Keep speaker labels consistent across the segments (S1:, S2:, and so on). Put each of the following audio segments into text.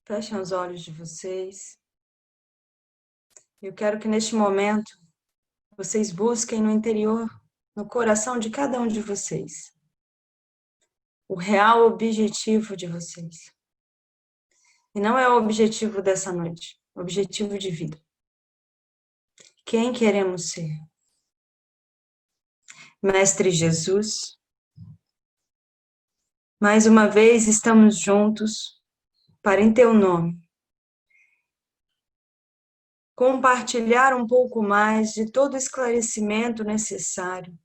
S1: Fechem os olhos de vocês. Eu quero que neste momento vocês busquem no interior, no coração de cada um de vocês, o real objetivo de vocês. E não é o objetivo dessa noite, é o objetivo de vida. Quem queremos ser? Mestre Jesus, mais uma vez estamos juntos para, em teu nome, compartilhar um pouco mais de todo o esclarecimento necessário,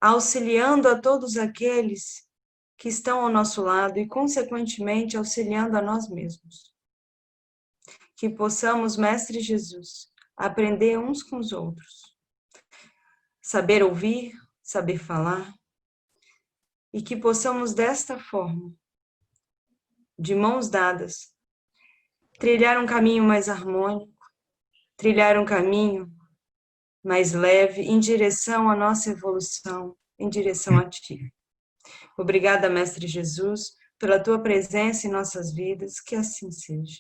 S1: auxiliando a todos aqueles que estão ao nosso lado e, consequentemente, auxiliando a nós mesmos. Que possamos, Mestre Jesus, aprender uns com os outros, saber ouvir, saber falar, e que possamos, desta forma, de mãos dadas, trilhar um caminho mais harmônico, trilhar um caminho mais leve em direção à nossa evolução, em direção a Ti. Obrigada, Mestre Jesus, pela Tua presença em nossas vidas, que assim seja.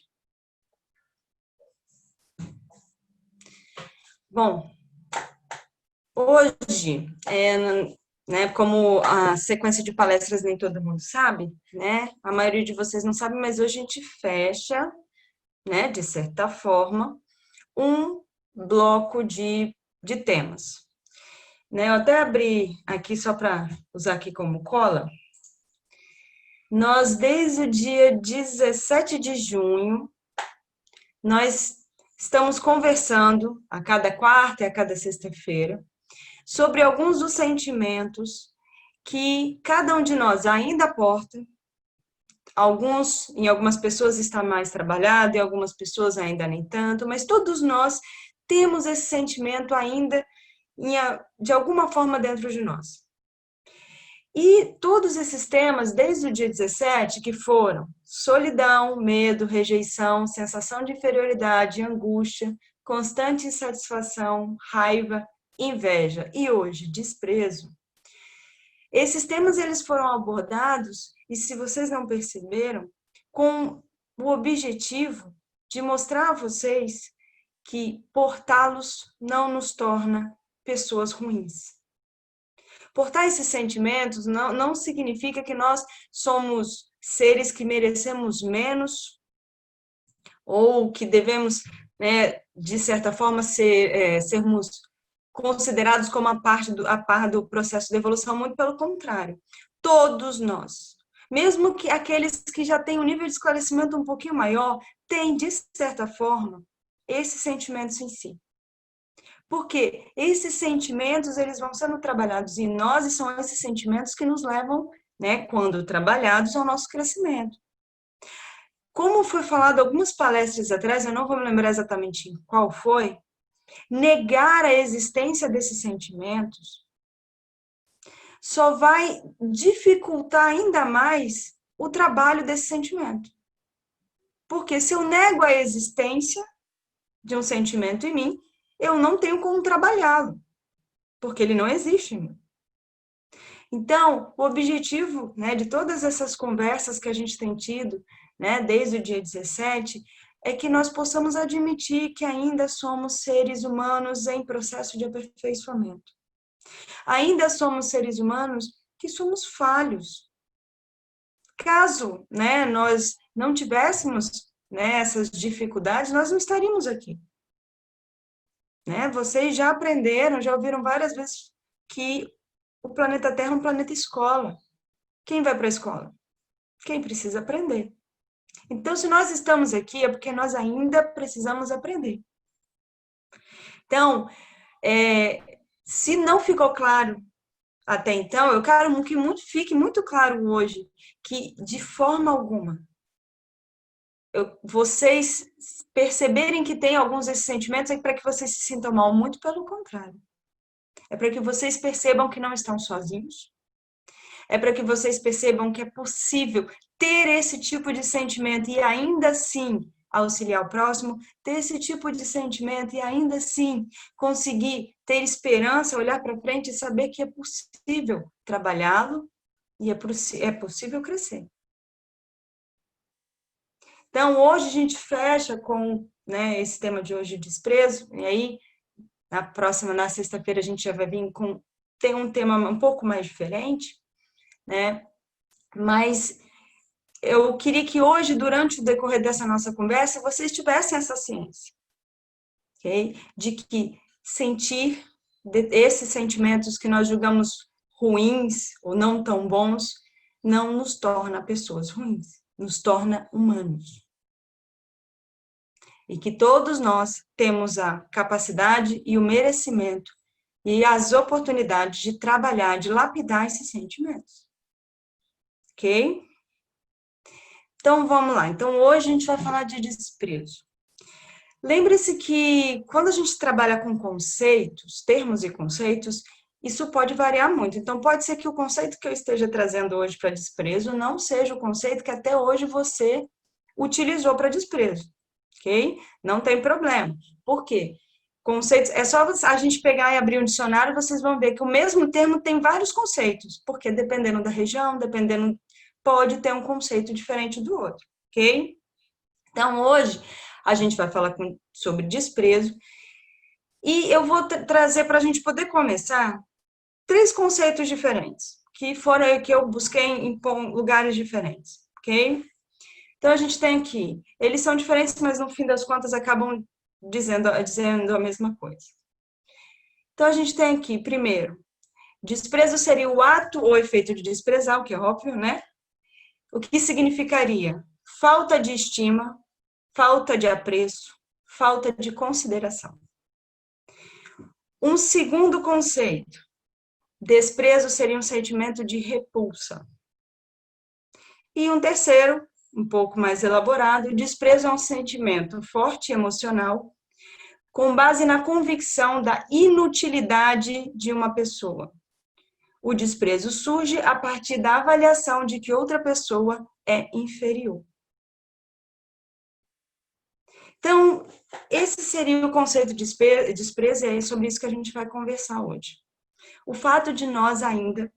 S1: Bom, hoje, como a sequência de palestras nem todo mundo sabe, né? A maioria de vocês não sabe, mas hoje a gente fecha, né, de certa forma, um bloco de temas. Né? Eu até abri aqui só para usar aqui como cola. Nós, desde o dia 17 de junho, nós estamos conversando a cada quarta e a cada sexta-feira sobre alguns dos sentimentos que cada um de nós ainda porta. Em algumas pessoas está mais trabalhado, em algumas pessoas ainda nem tanto, mas todos nós temos esse sentimento ainda de alguma forma dentro de nós. E todos esses temas, desde o dia 17, que foram solidão, medo, rejeição, sensação de inferioridade, angústia, constante insatisfação, raiva, inveja e hoje, desprezo. Esses temas eles foram abordados, e se vocês não perceberam, com o objetivo de mostrar a vocês que portá-los não nos torna pessoas ruins. Portar esses sentimentos não significa que nós somos seres que merecemos menos ou que devemos, né, de certa forma, sermos considerados como a par do processo de evolução, muito pelo contrário. Todos nós, mesmo que aqueles que já têm um nível de esclarecimento um pouquinho maior, têm, de certa forma, esses sentimentos em si. Porque esses sentimentos, eles vão sendo trabalhados em nós e são esses sentimentos que nos levam, né, quando trabalhados, ao nosso crescimento. Como foi falado algumas palestras atrás, eu não vou me lembrar exatamente qual foi, negar a existência desses sentimentos só vai dificultar ainda mais o trabalho desse sentimento. Porque se eu nego a existência de um sentimento em mim, eu não tenho como trabalhá-lo, porque ele não existe em mim. Então, o objetivo, né, de todas essas conversas que a gente tem tido, né, desde o dia 17, é que nós possamos admitir que ainda somos seres humanos em processo de aperfeiçoamento. Ainda somos seres humanos que somos falhos. Caso, né, nós não tivéssemos, né, essas dificuldades, nós não estaríamos aqui. Né? Vocês já aprenderam, já ouviram várias vezes que o planeta Terra é um planeta escola. Quem vai para a escola? Quem precisa aprender. Então, se nós estamos aqui, é porque nós ainda precisamos aprender. Então, se não ficou claro até então, eu quero que fique muito claro hoje que, de forma alguma, vocês perceberem que tem alguns desses sentimentos é para que vocês se sintam mal, muito pelo contrário. É para que vocês percebam que não estão sozinhos. É para que vocês percebam que é possível ter esse tipo de sentimento e ainda assim auxiliar o próximo, ter esse tipo de sentimento e ainda assim conseguir ter esperança, olhar para frente e saber que é possível trabalhá-lo e é possível crescer. Então, hoje a gente fecha com, né, esse tema de hoje, desprezo, e aí, na sexta-feira, a gente já vai vir com, tem um tema um pouco mais diferente, né, mas eu queria que hoje, durante o decorrer dessa nossa conversa, vocês tivessem essa ciência, ok? De que sentir esses sentimentos que nós julgamos ruins ou não tão bons, não nos torna pessoas ruins, nos torna humanos. E que todos nós temos a capacidade e o merecimento e as oportunidades de trabalhar, de lapidar esses sentimentos. Ok? Então, vamos lá. Então, hoje a gente vai falar de desprezo. Lembre-se que quando a gente trabalha com conceitos, termos e conceitos, isso pode variar muito. Então, pode ser que o conceito que eu esteja trazendo hoje para desprezo não seja o conceito que até hoje você utilizou para desprezo, ok? Não tem problema. Por quê? Conceitos, é só a gente pegar e abrir um dicionário, vocês vão ver que o mesmo termo tem vários conceitos, porque dependendo da região, dependendo, pode ter um conceito diferente do outro, ok? Então, hoje, a gente vai falar sobre desprezo e eu vou trazer para a gente poder começar 3 conceitos diferentes, que foram que eu busquei em lugares diferentes, ok? Então, a gente tem aqui, eles são diferentes, mas no fim das contas acabam dizendo a mesma coisa. Então, a gente tem aqui, primeiro, desprezo seria o ato ou efeito de desprezar, o que é óbvio, né? O que significaria falta de estima, falta de apreço, falta de consideração. Um segundo conceito, desprezo seria um sentimento de repulsa. E um terceiro, um pouco mais elaborado, desprezo é um sentimento forte e emocional, com base na convicção da inutilidade de uma pessoa. O desprezo surge a partir da avaliação de que outra pessoa é inferior. Então, esse seria o conceito de desprezo, e é sobre isso que a gente vai conversar hoje. O fato de nós ainda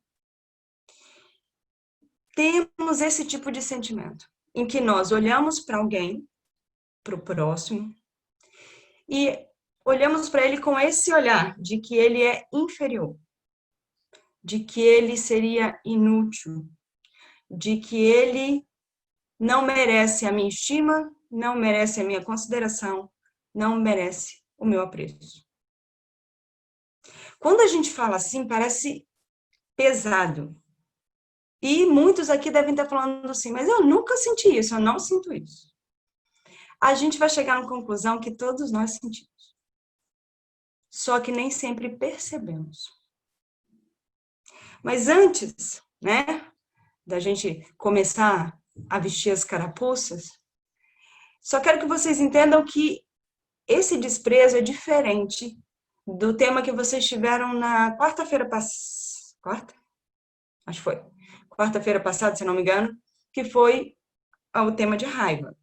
S1: temos esse tipo de sentimento, em que nós olhamos para alguém, para o próximo, e olhamos para ele com esse olhar de que ele é inferior, de que ele seria inútil, de que ele não merece a minha estima, não merece a minha consideração, não merece o meu apreço. Quando a gente fala assim, parece pesado. E muitos aqui devem estar falando assim, mas eu nunca senti isso, eu não sinto isso. A gente vai chegar à conclusão que todos nós sentimos. Só que nem sempre percebemos. Mas antes, né, da gente começar a vestir as carapuças, só quero que vocês entendam que esse desprezo é diferente do tema que vocês tiveram na quarta-feira passada. Quarta? Acho que foi. Quarta-feira passada, se não me engano, que foi o tema de raiva.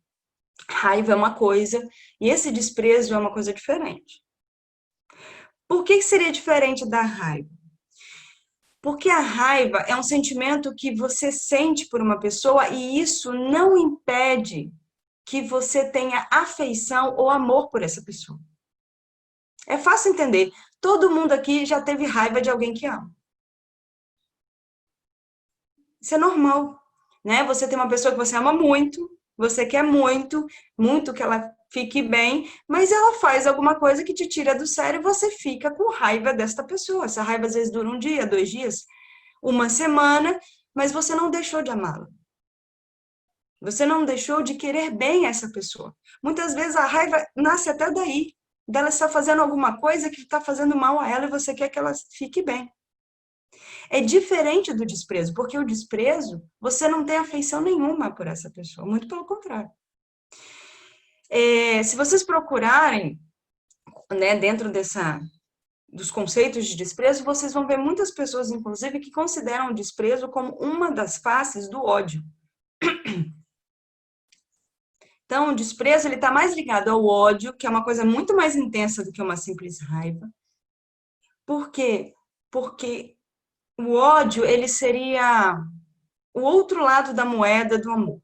S1: Raiva é uma coisa e esse desprezo é uma coisa diferente. Por que seria diferente da raiva? Porque a raiva é um sentimento que você sente por uma pessoa e isso não impede que você tenha afeição ou amor por essa pessoa. É fácil entender. Todo mundo aqui já teve raiva de alguém que ama. Isso é normal, né? Você tem uma pessoa que você ama muito, você quer muito, muito que ela fique bem, mas ela faz alguma coisa que te tira do sério e você fica com raiva desta pessoa. Essa raiva às vezes dura um dia, 2 dias, uma semana, mas você não deixou de amá-la. Você não deixou de querer bem essa pessoa. Muitas vezes a raiva nasce até daí, dela estar fazendo alguma coisa que está fazendo mal a ela e você quer que ela fique bem. É diferente do desprezo, porque o desprezo, você não tem afeição nenhuma por essa pessoa, muito pelo contrário. Se vocês procurarem, né, dentro dos conceitos de desprezo, vocês vão ver muitas pessoas, inclusive, que consideram o desprezo como uma das faces do ódio. Então, o desprezo ele está mais ligado ao ódio, que é uma coisa muito mais intensa do que uma simples raiva. Por quê? Porque o ódio ele seria o outro lado da moeda do amor.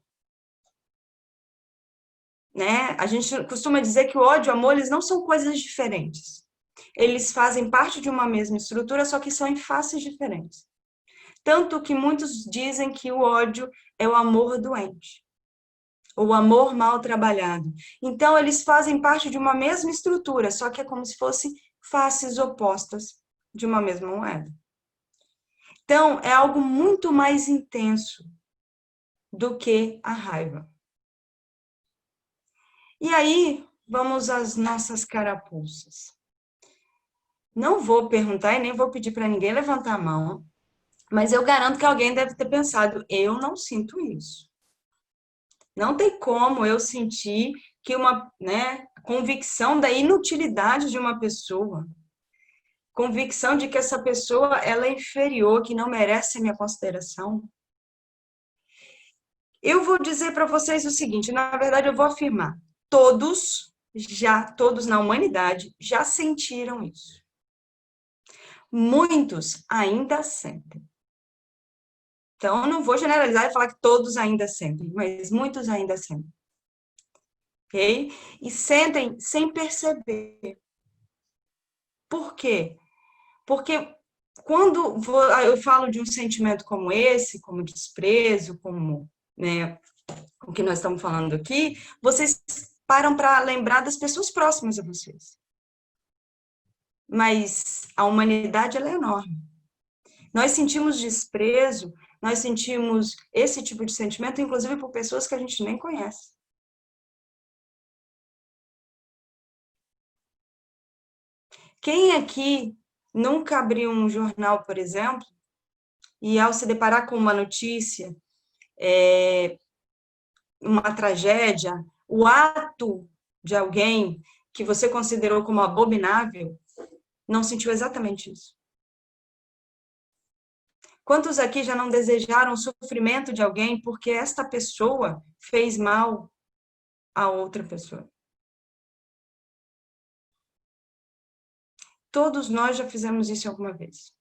S1: né? A gente costuma dizer que o ódio e o amor, eles não são coisas diferentes. Eles fazem parte de uma mesma estrutura, só que são em faces diferentes. Tanto que muitos dizem que o ódio é o amor doente, ou o amor mal trabalhado. Então, eles fazem parte de uma mesma estrutura, só que é como se fossem faces opostas de uma mesma moeda. Então, é algo muito mais intenso do que a raiva. E aí, vamos às nossas carapuças. Não vou perguntar e nem vou pedir para ninguém levantar a mão, mas eu garanto que alguém deve ter pensado, eu não sinto isso. Não tem como eu sentir que uma, né, convicção da inutilidade de uma pessoa, convicção de que essa pessoa ela é inferior, que não merece a minha consideração. Eu vou dizer para vocês o seguinte, na verdade eu vou afirmar, todos na humanidade já sentiram isso. Muitos ainda sentem. Então, eu não vou generalizar e falar que todos ainda sentem, mas muitos ainda sentem. Ok? E sentem sem perceber. Por quê? Porque quando eu falo de um sentimento como esse, como desprezo, como, né, o que nós estamos falando aqui, vocês param para lembrar das pessoas próximas a vocês. Mas a humanidade ela é enorme. Nós sentimos desprezo, nós sentimos esse tipo de sentimento, inclusive por pessoas que a gente nem conhece. Quem aqui nunca abriu um jornal, por exemplo, e ao se deparar com uma notícia, uma tragédia, o ato de alguém que você considerou como abominável, não sentiu exatamente isso? Quantos aqui já não desejaram o sofrimento de alguém porque esta pessoa fez mal a outra pessoa? Todos nós já fizemos isso alguma vez.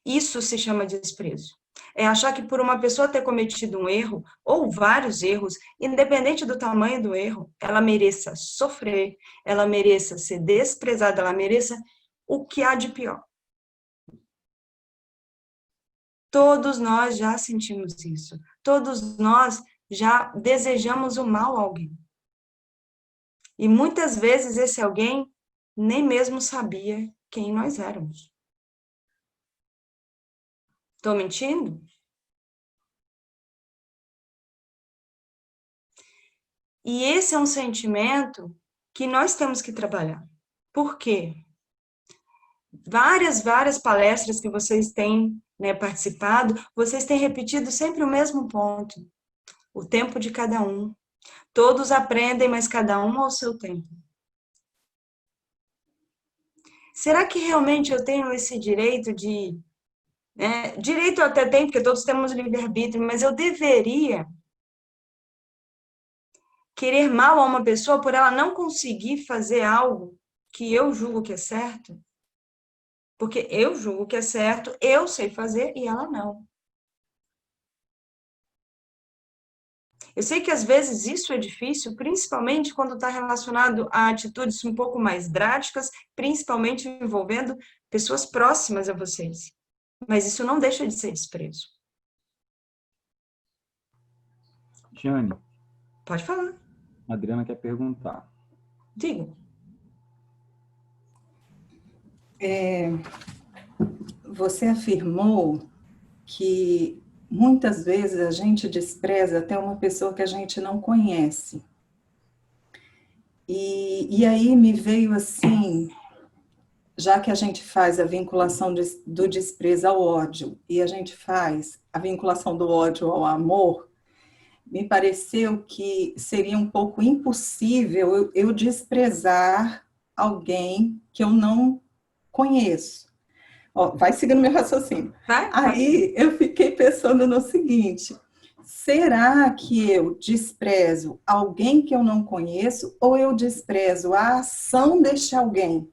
S1: Isso se chama desprezo. É achar que por uma pessoa ter cometido um erro, ou vários erros, independente do tamanho do erro, ela mereça sofrer, ela mereça ser desprezada, ela mereça o que há de pior. Todos nós já sentimos isso. Todos nós já desejamos o mal a alguém. E muitas vezes esse alguém nem mesmo sabia quem nós éramos. Estou mentindo? E esse é um sentimento que nós temos que trabalhar. Por quê? Várias palestras que vocês têm, né, participado, vocês têm repetido sempre o mesmo ponto. O tempo de cada um. Todos aprendem, mas cada um ao seu tempo. Será que realmente eu tenho esse direito de... Né, direito eu até tenho, porque todos temos livre-arbítrio, mas eu deveria querer mal a uma pessoa por ela não conseguir fazer algo que eu julgo que é certo? Porque eu julgo que é certo, eu sei fazer e ela não. Eu sei que às vezes isso é difícil, principalmente quando está relacionado a atitudes um pouco mais drásticas, principalmente envolvendo pessoas próximas a vocês. Mas isso não deixa de ser desprezo.
S2: Jane,
S1: Pode falar.
S2: a Adriana quer perguntar.
S1: Diga.
S3: Você afirmou que muitas vezes a gente despreza até uma pessoa que a gente não conhece. E aí me veio assim, já que a gente faz a vinculação do desprezo ao ódio e a gente faz a vinculação do ódio ao amor, me pareceu que seria um pouco impossível eu desprezar alguém que eu não conheço. Ó, vai seguindo meu raciocínio.
S1: Vai?
S3: Aí eu fiquei pensando no seguinte: será que eu desprezo alguém que eu não conheço ou eu desprezo a ação deste alguém?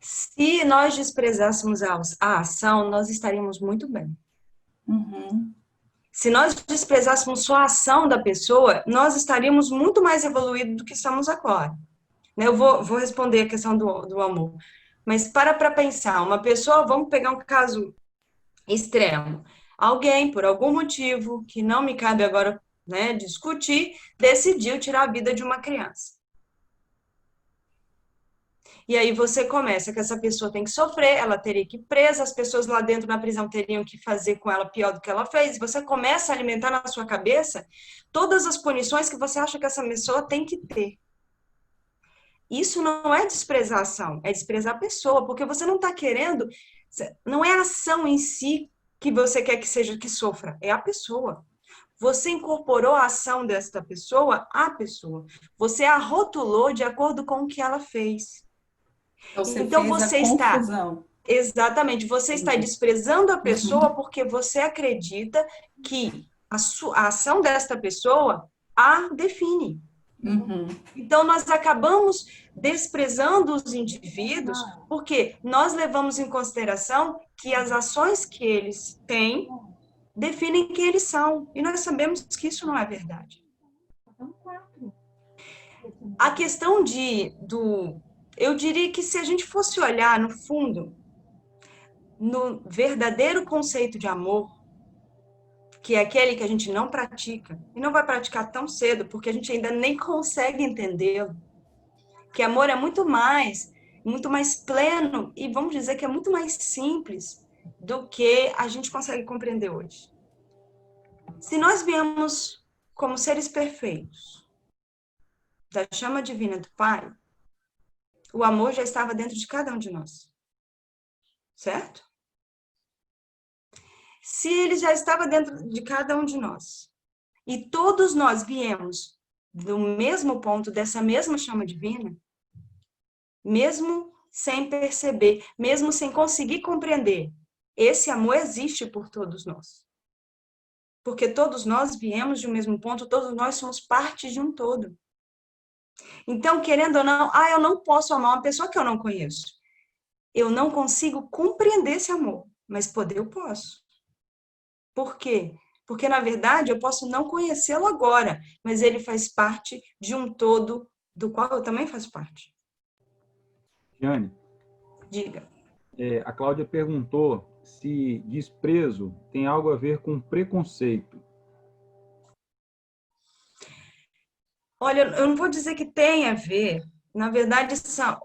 S1: Se nós desprezássemos a ação, nós estaríamos muito bem.
S3: Uhum.
S1: Se nós desprezássemos só a ação da pessoa, nós estaríamos muito mais evoluídos do que estamos agora. Eu vou responder a questão do amor. Mas para pensar, uma pessoa, vamos pegar um caso extremo. Alguém, por algum motivo, que não me cabe agora, né, discutir, decidiu tirar a vida de uma criança. E aí você começa que essa pessoa tem que sofrer, ela teria que ir presa, as pessoas lá dentro na prisão teriam que fazer com ela pior do que ela fez. Você começa a alimentar na sua cabeça todas as punições que você acha que essa pessoa tem que ter. Isso não é desprezar a ação, é desprezar a pessoa, porque você não está querendo, não é a ação em si que você quer que seja que sofra, é a pessoa. Você incorporou a ação desta pessoa à pessoa. Você a rotulou de acordo com o que ela fez.
S3: Então você está confusão.
S1: Exatamente, você está desprezando a pessoa porque você acredita que a ação desta pessoa a define. Então nós acabamos desprezando os indivíduos porque nós levamos em consideração que as ações que eles têm definem quem eles são, e nós sabemos que isso não é verdade. A questão eu diria que se a gente fosse olhar no fundo, no verdadeiro conceito de amor, que é aquele que a gente não pratica, e não vai praticar tão cedo, porque a gente ainda nem consegue entendê-lo, que amor é muito mais pleno, e vamos dizer que é muito mais simples do que a gente consegue compreender hoje. Se nós viemos como seres perfeitos, da chama divina do Pai, o amor já estava dentro de cada um de nós. Certo? Se ele já estava dentro de cada um de nós, e todos nós viemos do mesmo ponto, dessa mesma chama divina, mesmo sem perceber, mesmo sem conseguir compreender, esse amor existe por todos nós. Porque todos nós viemos de um mesmo ponto, todos nós somos parte de um todo. Então, querendo ou não, eu não posso amar uma pessoa que eu não conheço. Eu não consigo compreender esse amor, mas poder eu posso. Por quê? Porque, na verdade, eu posso não conhecê-lo agora, mas ele faz parte de um todo do qual eu também faço parte.
S2: Jane,
S1: diga.
S2: A Cláudia perguntou se desprezo tem algo a ver com preconceito.
S1: Olha, eu não vou dizer que tem a ver. Na verdade,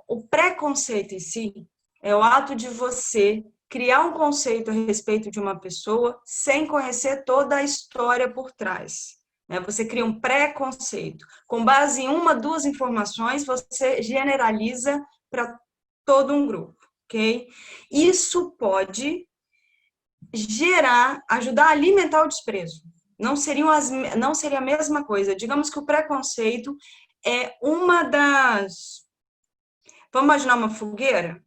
S1: o preconceito em si é o ato de você criar um conceito a respeito de uma pessoa sem conhecer toda a história por trás. Você cria um preconceito. Com base em uma, duas informações, você generaliza para todo um grupo, ok? Isso pode ajudar a alimentar o desprezo. Não seria a mesma coisa. Digamos que o preconceito é uma das... Vamos imaginar uma fogueira?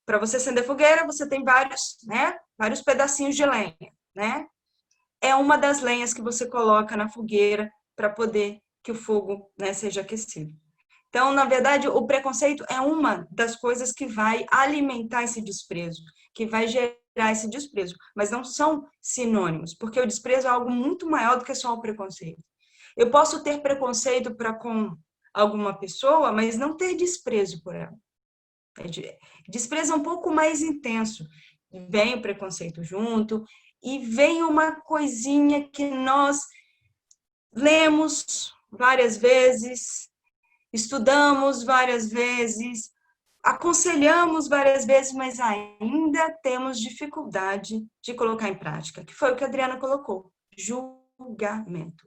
S1: Para você acender fogueira, você tem vários pedacinhos de lenha, né? É uma das lenhas que você coloca na fogueira para poder que o fogo, seja aquecido. Então, na verdade, o preconceito é uma das coisas que vai alimentar esse desprezo, que vai gerar esse desprezo, mas não são sinônimos, porque o desprezo é algo muito maior do que só o preconceito. Eu posso ter preconceito para com alguma pessoa, mas não ter desprezo por ela. Desprezo é um pouco mais intenso. Vem o preconceito junto e vem uma coisinha que nós lemos várias vezes, estudamos várias vezes, aconselhamos várias vezes, mas ainda temos dificuldade de colocar em prática, que foi o que a Adriana colocou, julgamento.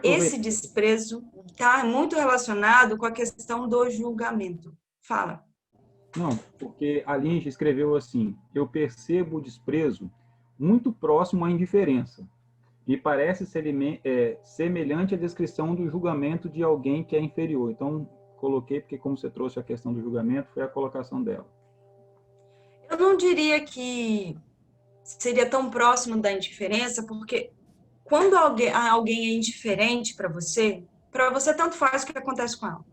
S1: Esse desprezo está muito relacionado com a questão do julgamento. Fala.
S2: Não, porque a Linge escreveu assim: eu percebo o desprezo muito próximo à indiferença. Me parece semelhante à descrição do julgamento de alguém que é inferior. Então, coloquei porque, como você trouxe a questão do julgamento, foi a colocação dela.
S1: Eu não diria que seria tão próximo da indiferença, porque quando alguém é indiferente para você tanto faz o que acontece com ela.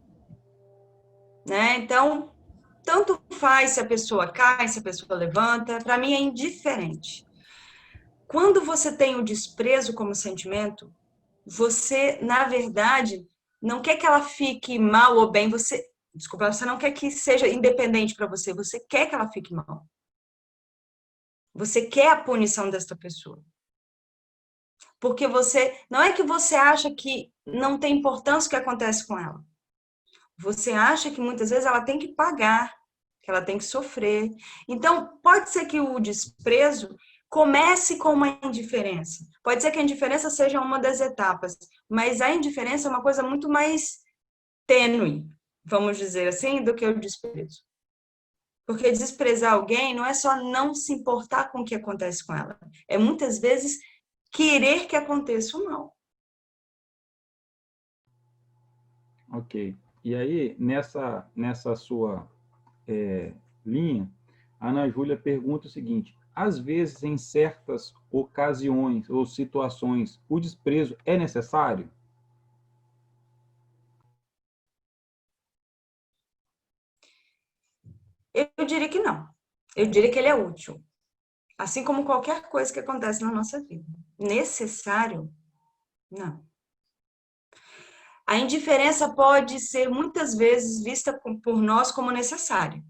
S1: Então, tanto faz se a pessoa cai, se a pessoa levanta, para mim é indiferente. Quando você tem o desprezo como sentimento, você, na verdade, não quer que ela fique mal ou bem, desculpa, você não quer que seja independente para você, você quer que ela fique mal. Você quer a punição desta pessoa. Porque não é que você acha que não tem importância o que acontece com ela. Você acha que muitas vezes ela tem que pagar, que ela tem que sofrer. Então, pode ser que o desprezo comece com uma indiferença. Pode ser que a indiferença seja uma das etapas, mas a indiferença é uma coisa muito mais tênue, vamos dizer assim, do que o desprezo. Porque desprezar alguém não é só não se importar com o que acontece com ela, é muitas vezes querer que aconteça o mal.
S2: Ok. E aí, nessa sua linha, a Ana Júlia pergunta o seguinte: às vezes, em certas ocasiões ou situações, o desprezo é necessário?
S1: Eu diria que não. Eu diria que ele é útil. Assim como qualquer coisa que acontece na nossa vida. Necessário? Não. A indiferença pode ser muitas vezes vista por nós como necessária.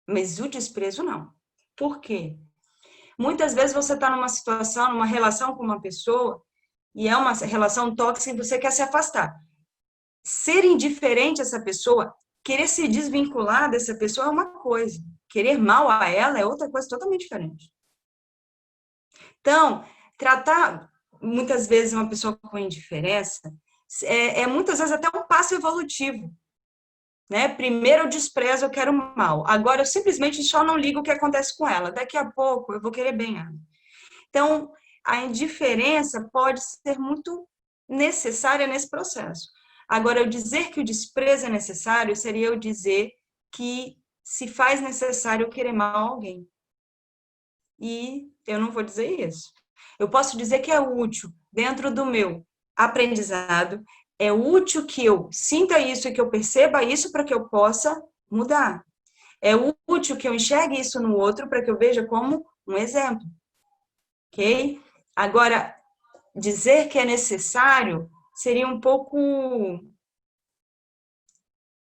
S1: Mas o desprezo não. Por quê? Muitas vezes você está numa situação, numa relação com uma pessoa, e é uma relação tóxica e você quer se afastar. Ser indiferente a essa pessoa, querer se desvincular dessa pessoa é uma coisa. Querer mal a ela é outra coisa totalmente diferente. Então, tratar muitas vezes uma pessoa com indiferença é muitas vezes até um passo evolutivo. Né? Primeiro eu desprezo, eu quero mal. Agora eu simplesmente só não ligo o que acontece com ela. Daqui a pouco eu vou querer bem ela. Então, a indiferença pode ser muito necessária nesse processo. Agora, eu dizer que o desprezo é necessário seria eu dizer que se faz necessário eu querer mal a alguém. E eu não vou dizer isso. Eu posso dizer que é útil dentro do meu aprendizado, é útil que eu sinta isso e que eu perceba isso para que eu possa mudar. É útil que eu enxergue isso no outro para que eu veja como um exemplo. Ok? Agora, dizer que é necessário seria um pouco.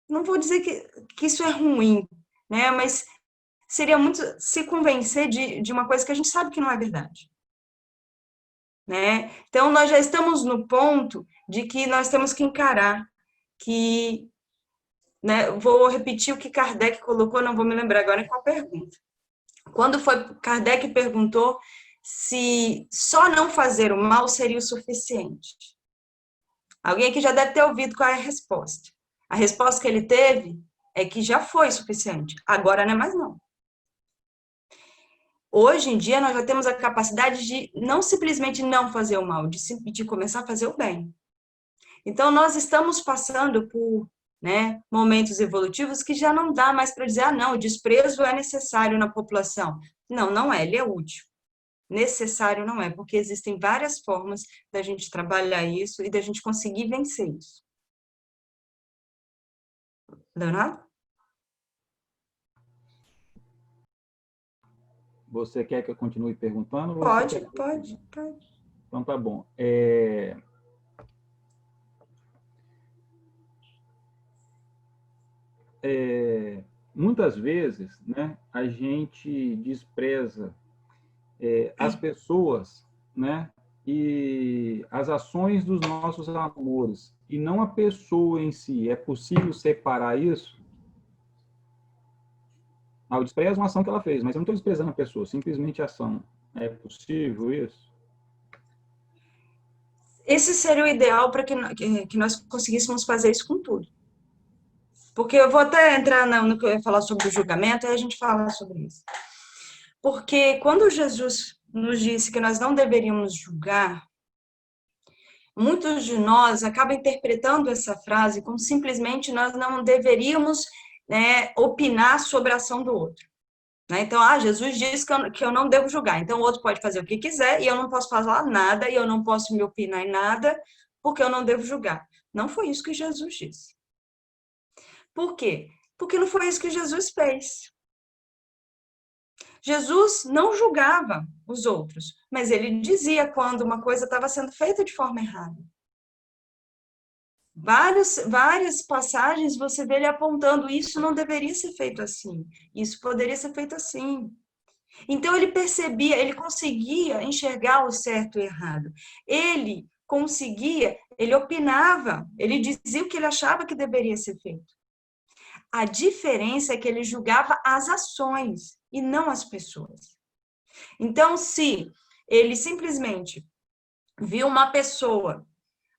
S1: Não vou dizer que isso é ruim, né? Mas seria muito se convencer de uma coisa que a gente sabe que não é verdade. Né? Então, nós já estamos no ponto de que nós temos que encarar que, né, vou repetir o que Kardec colocou, não vou me lembrar agora qual pergunta. Quando foi Kardec perguntou se só não fazer o mal seria o suficiente. Alguém aqui já deve ter ouvido qual é a resposta. A resposta que ele teve é que já foi suficiente, agora não é mais não. Hoje em dia, nós já temos a capacidade de não simplesmente não fazer o mal, de começar a fazer o bem. Então, nós estamos passando por, né, momentos evolutivos que já não dá mais para dizer, não, o desprezo é necessário na população. Não, não é, ele é útil. Necessário não é, porque existem várias formas da gente trabalhar isso e da gente conseguir vencer isso. Leonardo?
S2: Você quer que eu continue perguntando? Ou você
S1: Pode,
S2: quer...
S1: pode.
S2: Então tá bom. Muitas vezes, né, a gente despreza as pessoas, né, e as ações dos nossos amores, e não a pessoa em si. É possível separar isso? O desprezo é uma ação que ela fez, mas eu não estou desprezando a pessoa, simplesmente a ação. É possível isso?
S1: Esse seria o ideal para que nós conseguíssemos fazer isso com tudo. Porque eu vou até entrar no que eu ia falar sobre o julgamento, aí a gente fala sobre isso. Porque quando Jesus nos disse que nós não deveríamos julgar, muitos de nós acabam interpretando essa frase como simplesmente nós não deveríamos, né, opinar sobre a ação do outro. Né? Então, Jesus disse que eu não devo julgar, então o outro pode fazer o que quiser e eu não posso falar nada e eu não posso me opinar em nada porque eu não devo julgar. Não foi isso que Jesus disse. Por quê? Porque não foi isso que Jesus fez. Jesus não julgava os outros, mas ele dizia quando uma coisa estava sendo feita de forma errada. Várias passagens você vê ele apontando, isso não deveria ser feito assim, isso poderia ser feito assim. Então ele percebia, ele conseguia enxergar o certo e o errado. Ele conseguia, ele opinava, ele dizia o que ele achava que deveria ser feito. A diferença é que ele julgava as ações e não as pessoas. Então, se ele simplesmente viu uma pessoa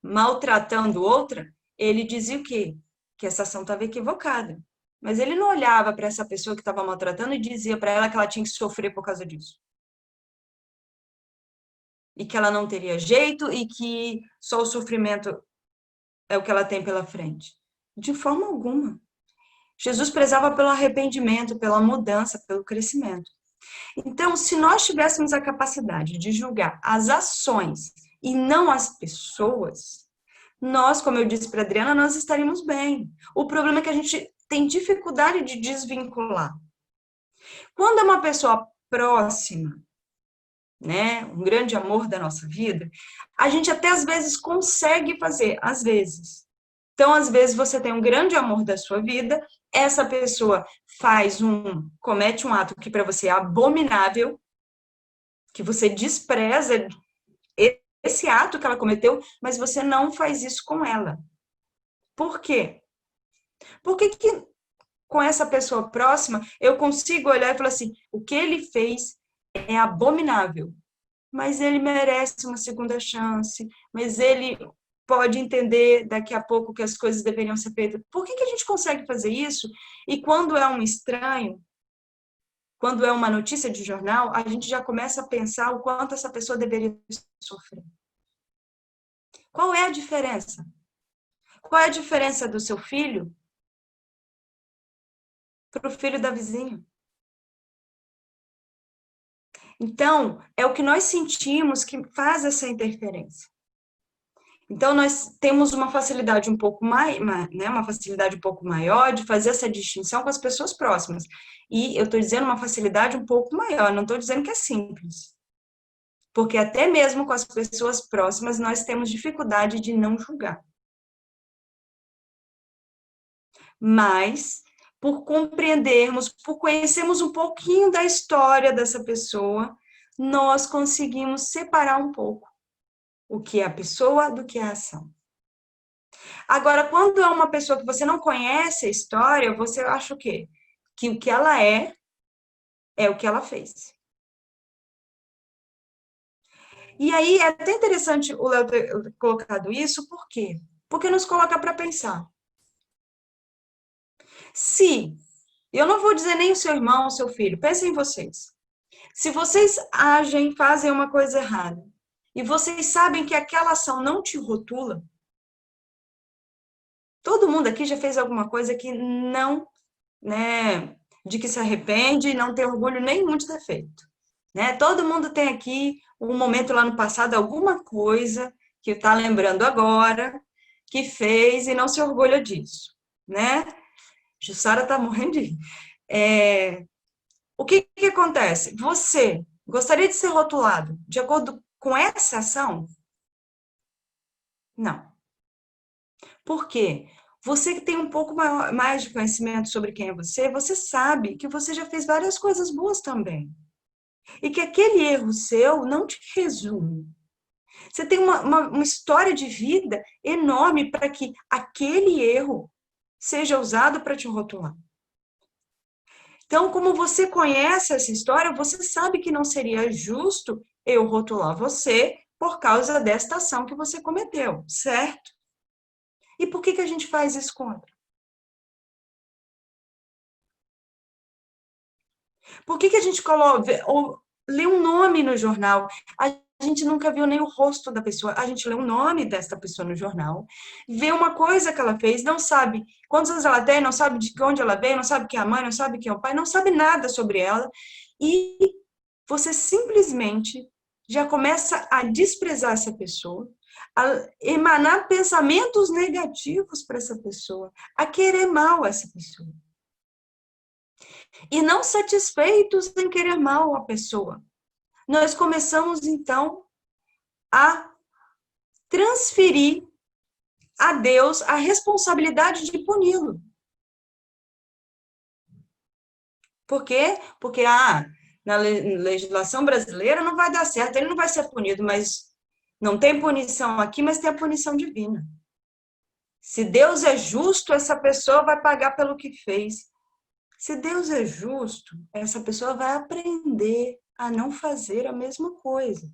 S1: maltratando outra, ele dizia o quê? Que essa ação estava equivocada. Mas ele não olhava para essa pessoa que estava maltratando e dizia para ela que ela tinha que sofrer por causa disso. E que ela não teria jeito e que só o sofrimento é o que ela tem pela frente. De forma alguma. Jesus prezava pelo arrependimento, pela mudança, pelo crescimento. Então, se nós tivéssemos a capacidade de julgar as ações e não as pessoas, nós, como eu disse para a Adriana, nós estaríamos bem. O problema é que a gente tem dificuldade de desvincular. Quando é uma pessoa próxima, né, um grande amor da nossa vida, a gente até às vezes consegue fazer, às vezes. Então, às vezes você tem um grande amor da sua vida, essa pessoa comete um ato que para você é abominável, que você despreza esse ato que ela cometeu, mas você não faz isso com ela. Por quê? Porque que com essa pessoa próxima eu consigo olhar e falar assim, o que ele fez é abominável, mas ele merece uma segunda chance, mas ele pode entender daqui a pouco que as coisas deveriam ser feitas. Por que a gente consegue fazer isso? E quando é um estranho, quando é uma notícia de jornal, a gente já começa a pensar o quanto essa pessoa deveria sofrer. Qual é a diferença? Qual é a diferença do seu filho para o filho da vizinha? Então, é o que nós sentimos que faz essa interferência. Então, nós temos uma facilidade um pouco uma facilidade um pouco maior de fazer essa distinção com as pessoas próximas. E eu estou dizendo uma facilidade um pouco maior, não estou dizendo que é simples. Porque até mesmo com as pessoas próximas, nós temos dificuldade de não julgar. Mas, por compreendermos, por conhecermos um pouquinho da história dessa pessoa, nós conseguimos separar um pouco o que é a pessoa do que é a ação. Agora, quando é uma pessoa que você não conhece a história, você acha o quê? Que o que ela é o que ela fez. E aí, é até interessante o Léo ter colocado isso, por quê? Porque nos coloca para pensar. Se, eu não vou dizer nem o seu irmão, o seu filho, pensem em vocês. Se vocês fazem uma coisa errada, e vocês sabem que aquela ação não te rotula, todo mundo aqui já fez alguma coisa que não, né, de que se arrepende e não tem orgulho nenhum de ter feito, né? Todo mundo tem aqui um momento lá no passado, alguma coisa que está lembrando agora, que fez e não se orgulha disso, né? Jussara está morrendo de rir. O que acontece? Você gostaria de ser rotulado de acordo com essa ação? Não. Por quê? Você que tem um pouco mais de conhecimento sobre quem é você sabe que você já fez várias coisas boas também. E que aquele erro seu não te resume. Você tem uma história de vida enorme para que aquele erro seja usado para te rotular. Então, como você conhece essa história, você sabe que não seria justo eu rotular você por causa desta ação que você cometeu, certo? E por que a gente faz isso com outra? Por que a gente lê um nome no jornal? A gente nunca viu nem o rosto da pessoa, a gente lê o nome desta pessoa no jornal, vê uma coisa que ela fez, não sabe quantos anos ela tem, não sabe de onde ela veio, não sabe quem é a mãe, não sabe quem é o pai, não sabe nada sobre ela, e você simplesmente já começa a desprezar essa pessoa, a emanar pensamentos negativos para essa pessoa, a querer mal essa pessoa. E não satisfeitos em querer mal à pessoa, nós começamos, então, a transferir a Deus a responsabilidade de puni-lo. Por quê? Porque na legislação brasileira não vai dar certo, ele não vai ser punido, mas não tem punição aqui, mas tem a punição divina. Se Deus é justo, essa pessoa vai pagar pelo que fez. Se Deus é justo, essa pessoa vai aprender a não fazer a mesma coisa,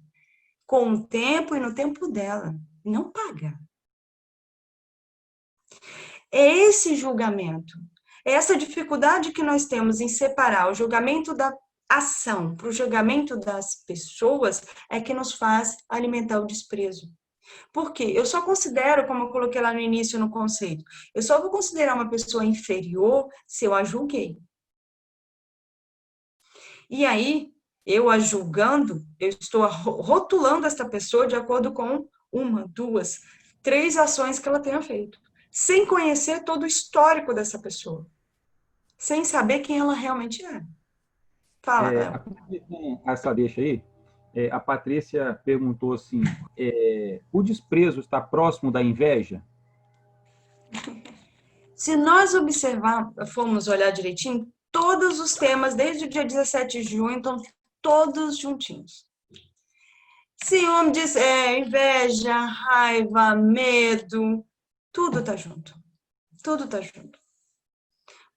S1: com o tempo e no tempo dela, e não pagar. É esse julgamento, é essa dificuldade que nós temos em separar o julgamento da ação para o julgamento das pessoas é que nos faz alimentar o desprezo. Por quê? Eu só considero, como eu coloquei lá no início no conceito, eu só vou considerar uma pessoa inferior se eu a julguei. E aí, eu a julgando, eu estou rotulando esta pessoa de acordo com 1, 2, 3 ações que ela tenha feito, sem conhecer todo o histórico dessa pessoa, sem saber quem ela realmente é. Fala, Léo.
S2: Essa deixa aí, a Patrícia perguntou assim, o desprezo está próximo da inveja?
S1: Se nós formos olhar direitinho, todos os temas, desde o dia 17 de junho, estão todos juntinhos. Ciúme, inveja, raiva, medo, tudo está junto. Tudo está junto.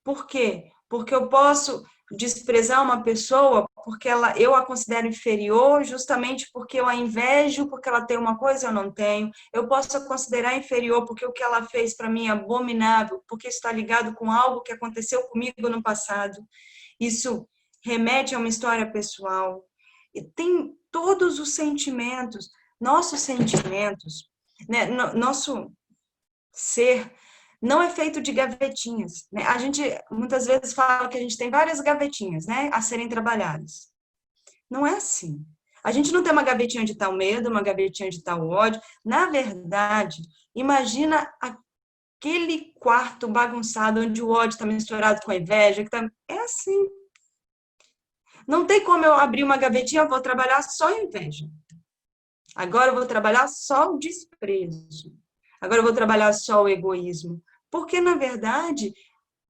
S1: Por quê? Porque eu posso desprezar uma pessoa porque eu a considero inferior, justamente porque eu a invejo, porque ela tem uma coisa que eu não tenho. Eu posso a considerar inferior porque o que ela fez para mim é abominável, porque está ligado com algo que aconteceu comigo no passado. Isso remete a uma história pessoal. E tem todos os sentimentos, nossos sentimentos, né? Nosso ser não é feito de gavetinhas, né? A gente muitas vezes fala que a gente tem várias gavetinhas, né, a serem trabalhadas. Não é assim. A gente não tem uma gavetinha de tal medo, uma gavetinha de tal ódio. Na verdade, imagina aquele quarto bagunçado onde o ódio está misturado com a inveja. É assim. Não tem como eu abrir uma gavetinha, eu vou trabalhar só a inveja. Agora eu vou trabalhar só o desprezo. Agora eu vou trabalhar só o egoísmo. Porque, na verdade,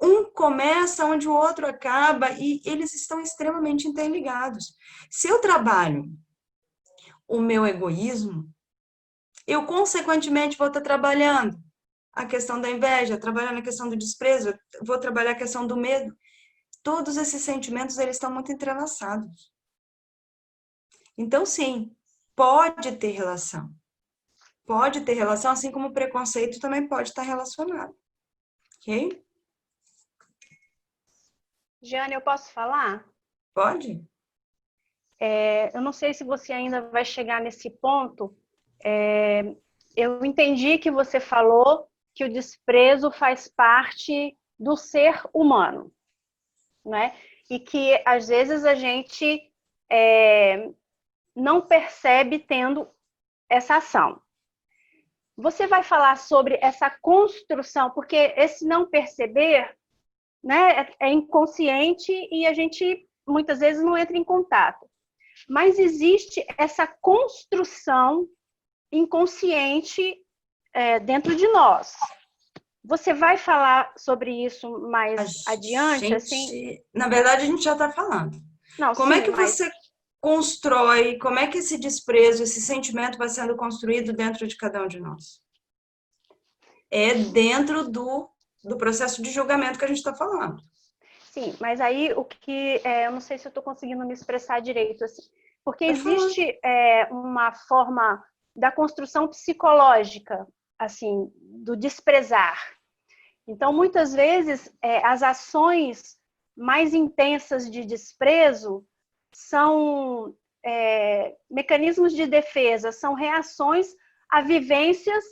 S1: um começa onde o outro acaba e eles estão extremamente interligados. Se eu trabalho o meu egoísmo, eu, consequentemente, vou estar trabalhando a questão da inveja, trabalhando a questão do desprezo, vou trabalhar a questão do medo. Todos esses sentimentos, eles estão muito entrelaçados. Então, sim, pode ter relação. Pode ter relação, assim como o preconceito também pode estar relacionado. Ok?
S4: Jane, eu posso falar?
S1: Pode?
S4: Eu não sei se você ainda vai chegar nesse ponto. Eu entendi que você falou que o desprezo faz parte do ser humano, né? E que, às vezes, a gente não percebe tendo essa ação. Você vai falar sobre essa construção, porque esse não perceber, né, é inconsciente e a gente muitas vezes não entra em contato. Mas existe essa construção inconsciente dentro de nós. Você vai falar sobre isso mais adiante? Assim?
S1: Na verdade, a gente já está falando.
S4: Não,
S1: como
S4: sim,
S1: é que você constrói, como é que esse desprezo, esse sentimento vai sendo construído dentro de cada um de nós? É dentro do processo de julgamento que a gente está falando.
S4: Sim, mas aí o que... eu não sei se eu estou conseguindo me expressar direito, assim, porque existe uma forma da construção psicológica, assim, do desprezar. Então, muitas vezes, as ações mais intensas de desprezo são mecanismos de defesa, são reações a vivências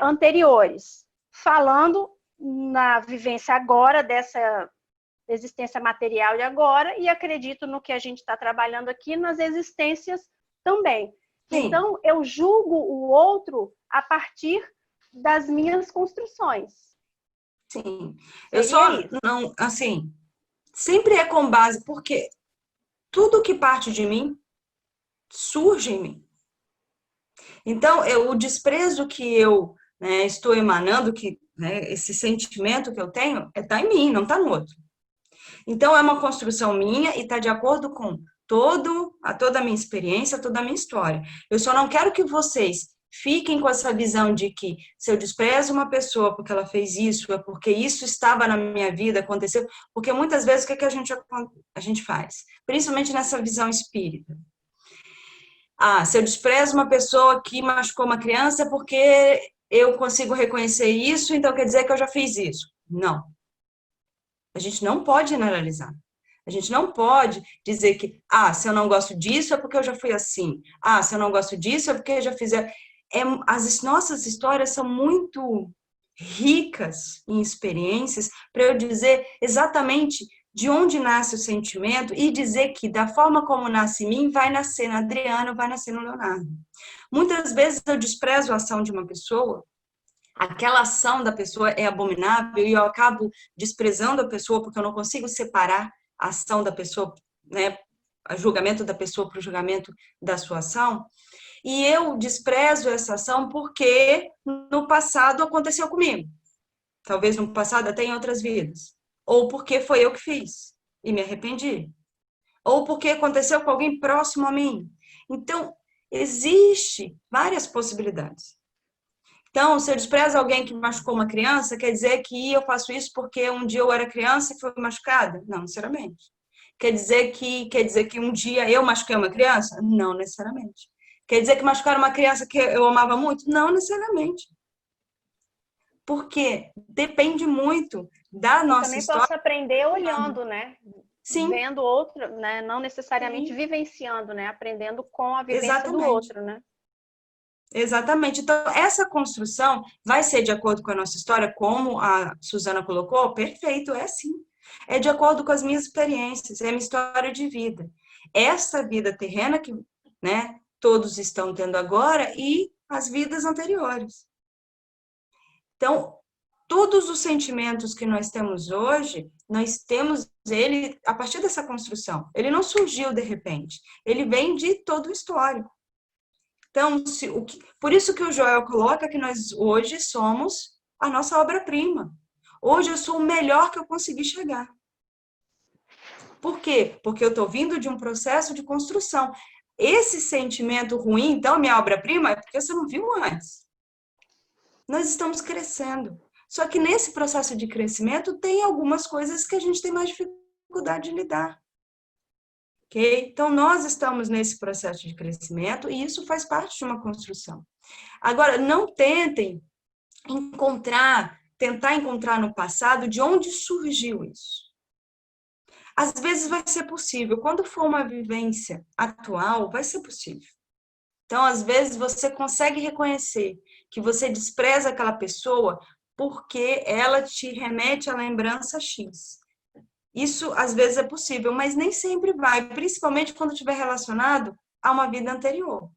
S4: anteriores, falando na vivência agora, dessa existência material de agora, e acredito no que a gente está trabalhando aqui, nas existências também. Sim. Então, eu julgo o outro a partir das minhas construções.
S1: Sim. Eu só, não, assim, Sempre é com base, porque tudo que parte de mim surge em mim. Então, o desprezo que eu, né, estou emanando, né, esse sentimento que eu tenho, está em mim, não está no outro. Então, é uma construção minha e está de acordo com toda a minha experiência, toda a minha história. Eu só não quero que vocês fiquem com essa visão de que se eu desprezo uma pessoa porque ela fez isso, é porque isso estava na minha vida, aconteceu, porque muitas vezes o que, que a gente faz? Principalmente nessa visão espírita. Se eu desprezo uma pessoa que machucou uma criança é porque eu consigo reconhecer isso, então quer dizer que eu já fiz isso. Não. A gente não pode generalizar. A gente não pode dizer que, se eu não gosto disso é porque eu já fui assim. Se eu não gosto disso é porque eu já fiz. As nossas histórias são muito ricas em experiências para eu dizer exatamente de onde nasce o sentimento e dizer que da forma como nasce em mim, vai nascer na Adriana, vai nascer no Leonardo. Muitas vezes eu desprezo a ação de uma pessoa, aquela ação da pessoa é abominável e eu acabo desprezando a pessoa porque eu não consigo separar a ação da pessoa, né, o julgamento da pessoa para o julgamento da sua ação. E eu desprezo essa ação porque no passado aconteceu comigo. Talvez no passado até em outras vidas. Ou porque foi eu que fiz e me arrependi. Ou porque aconteceu com alguém próximo a mim. Então, existe várias possibilidades. Então, se eu desprezo alguém que machucou uma criança, quer dizer que eu faço isso porque um dia eu era criança e fui machucada? Não necessariamente. Quer dizer que um dia eu machuquei uma criança? Não necessariamente. Quer dizer que machucaram uma criança que eu amava muito? Não necessariamente. Porque depende muito da nossa
S4: Também
S1: história.
S4: posso aprender olhando, né?
S1: Sim.
S4: Vendo outro, né? Não necessariamente
S1: Sim.
S4: Vivenciando, né? Aprendendo com a vivência
S1: Exatamente.
S4: do outro, né?
S1: Exatamente. Então, essa construção vai ser de acordo com a nossa história, como a Suzana colocou? Perfeito, é assim. É de acordo com as minhas experiências, é a minha história de vida. Essa vida terrena que, né, todos estão tendo agora e as vidas anteriores. Então, todos os sentimentos que nós temos hoje, nós temos ele a partir dessa construção. Ele não surgiu de repente, ele vem de todo o histórico. Então, por isso que o Joel coloca que nós hoje somos a nossa obra-prima. Hoje eu sou o melhor que eu consegui chegar. Por quê? Porque eu estou vindo de um processo de construção. Esse sentimento ruim, então, minha obra-prima, é porque você não viu antes. Nós estamos crescendo. Só que nesse processo de crescimento tem algumas coisas que a gente tem mais dificuldade de lidar. Okay? Então, nós estamos nesse processo de crescimento e isso faz parte de uma construção. Agora, não tentem tentar encontrar no passado de onde surgiu isso. Às vezes vai ser possível. Quando for uma vivência atual, vai ser possível. Então, às vezes, você consegue reconhecer que você despreza aquela pessoa porque ela te remete à lembrança X. Isso, às vezes, é possível, mas nem sempre vai, principalmente quando estiver relacionado a uma vida anterior.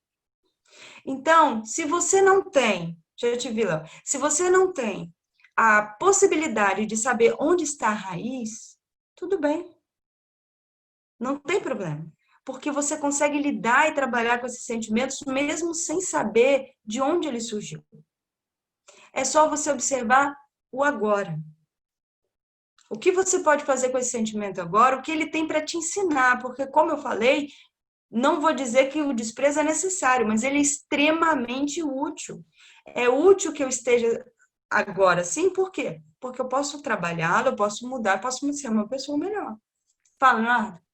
S1: Então, se você não tem, já te vi lá, se você não tem a possibilidade de saber onde está a raiz, tudo bem. Não tem problema. Porque você consegue lidar e trabalhar com esses sentimentos mesmo sem saber de onde ele surgiu. É só você observar o agora. O que você pode fazer com esse sentimento agora, o que ele tem para te ensinar, porque, como eu falei, não vou dizer que o desprezo é necessário, mas ele é extremamente útil. É útil que eu esteja agora assim, por quê? Porque eu posso trabalhá-lo, eu posso mudar, eu posso ser uma pessoa melhor. Fala, Leonardo.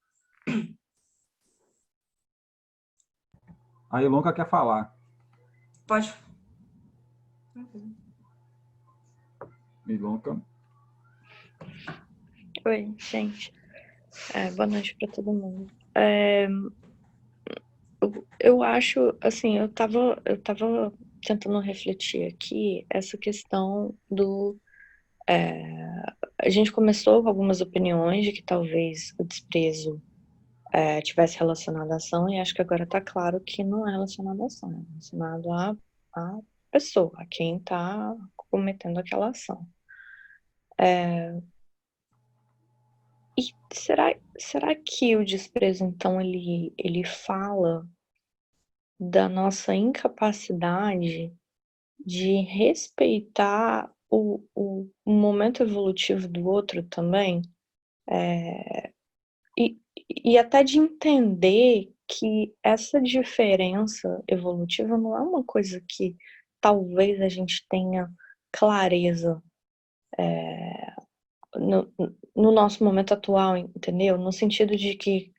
S2: A Ilonka quer falar.
S1: Pode.
S2: Ilonka.
S5: Oi, gente. Boa noite para todo mundo. Eu acho, assim, eu tava tentando refletir aqui essa questão do... a gente começou com algumas opiniões de que talvez o desprezo tivesse relacionado à ação, e acho que agora está claro que não é relacionado à ação, é relacionado à pessoa, a quem está cometendo aquela ação. E será que o desprezo, então, ele fala da nossa incapacidade de respeitar o momento evolutivo do outro também? E, e até de entender que essa diferença evolutiva não é uma coisa que talvez a gente tenha clareza no nosso momento atual, entendeu? No sentido de que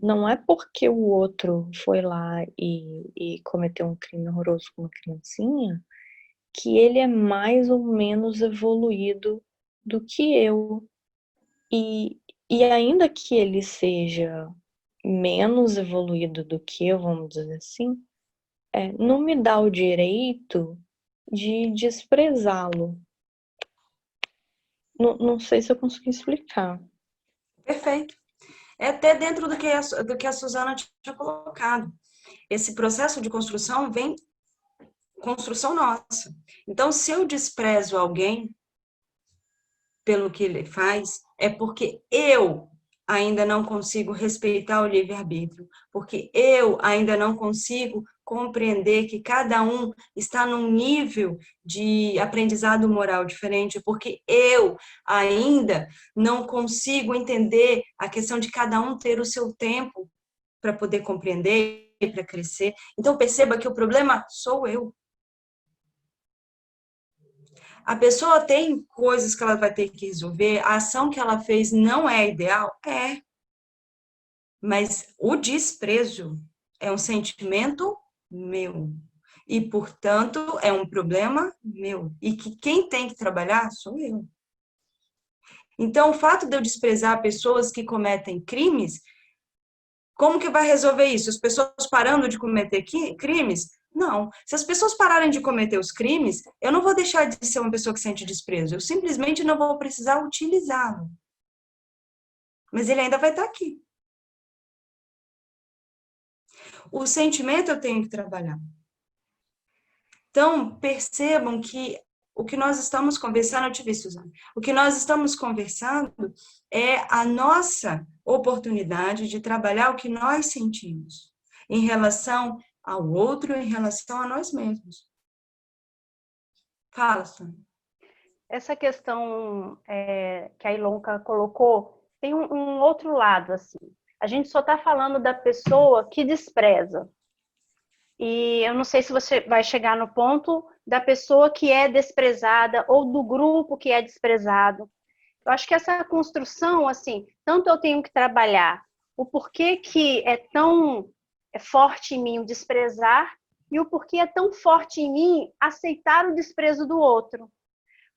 S5: não é porque o outro foi lá e cometeu um crime horroroso com uma criancinha que ele é mais ou menos evoluído do que eu. E ainda que ele seja menos evoluído do que eu, vamos dizer assim, não me dá o direito de desprezá-lo. Não sei se eu consegui explicar.
S1: Perfeito. É até dentro do que a Suzana tinha colocado. Esse processo de construção vem construção nossa. Então, se eu desprezo alguém pelo que ele faz, é porque eu ainda não consigo respeitar o livre-arbítrio, porque eu ainda não consigo compreender que cada um está num nível de aprendizado moral diferente, porque eu ainda não consigo entender a questão de cada um ter o seu tempo para poder compreender, para crescer. Então, perceba que o problema sou eu. A pessoa tem coisas que ela vai ter que resolver, a ação que ela fez não é ideal? É. Mas o desprezo é um sentimento meu. E, portanto, é um problema meu. E que quem tem que trabalhar sou eu. Então, o fato de eu desprezar pessoas que cometem crimes, como que vai resolver isso? As pessoas parando de cometer crimes? Não. Se as pessoas pararem de cometer os crimes, eu não vou deixar de ser uma pessoa que sente desprezo. Eu simplesmente não vou precisar utilizá-lo. Mas ele ainda vai estar aqui. O sentimento eu tenho que trabalhar. Então, percebam que o que nós estamos conversando, eu te vi, Suzana, o que nós estamos conversando é a nossa oportunidade de trabalhar o que nós sentimos em relação ao outro, em relação a nós mesmos. Fala, Suzana.
S4: Essa questão que a Ilonka colocou tem um outro lado, assim. A gente só está falando da pessoa que despreza. E eu não sei se você vai chegar no ponto da pessoa que é desprezada ou do grupo que é desprezado. Eu acho que essa construção, assim, tanto eu tenho que trabalhar o porquê que é tão forte em mim o desprezar e o porquê é tão forte em mim aceitar o desprezo do outro.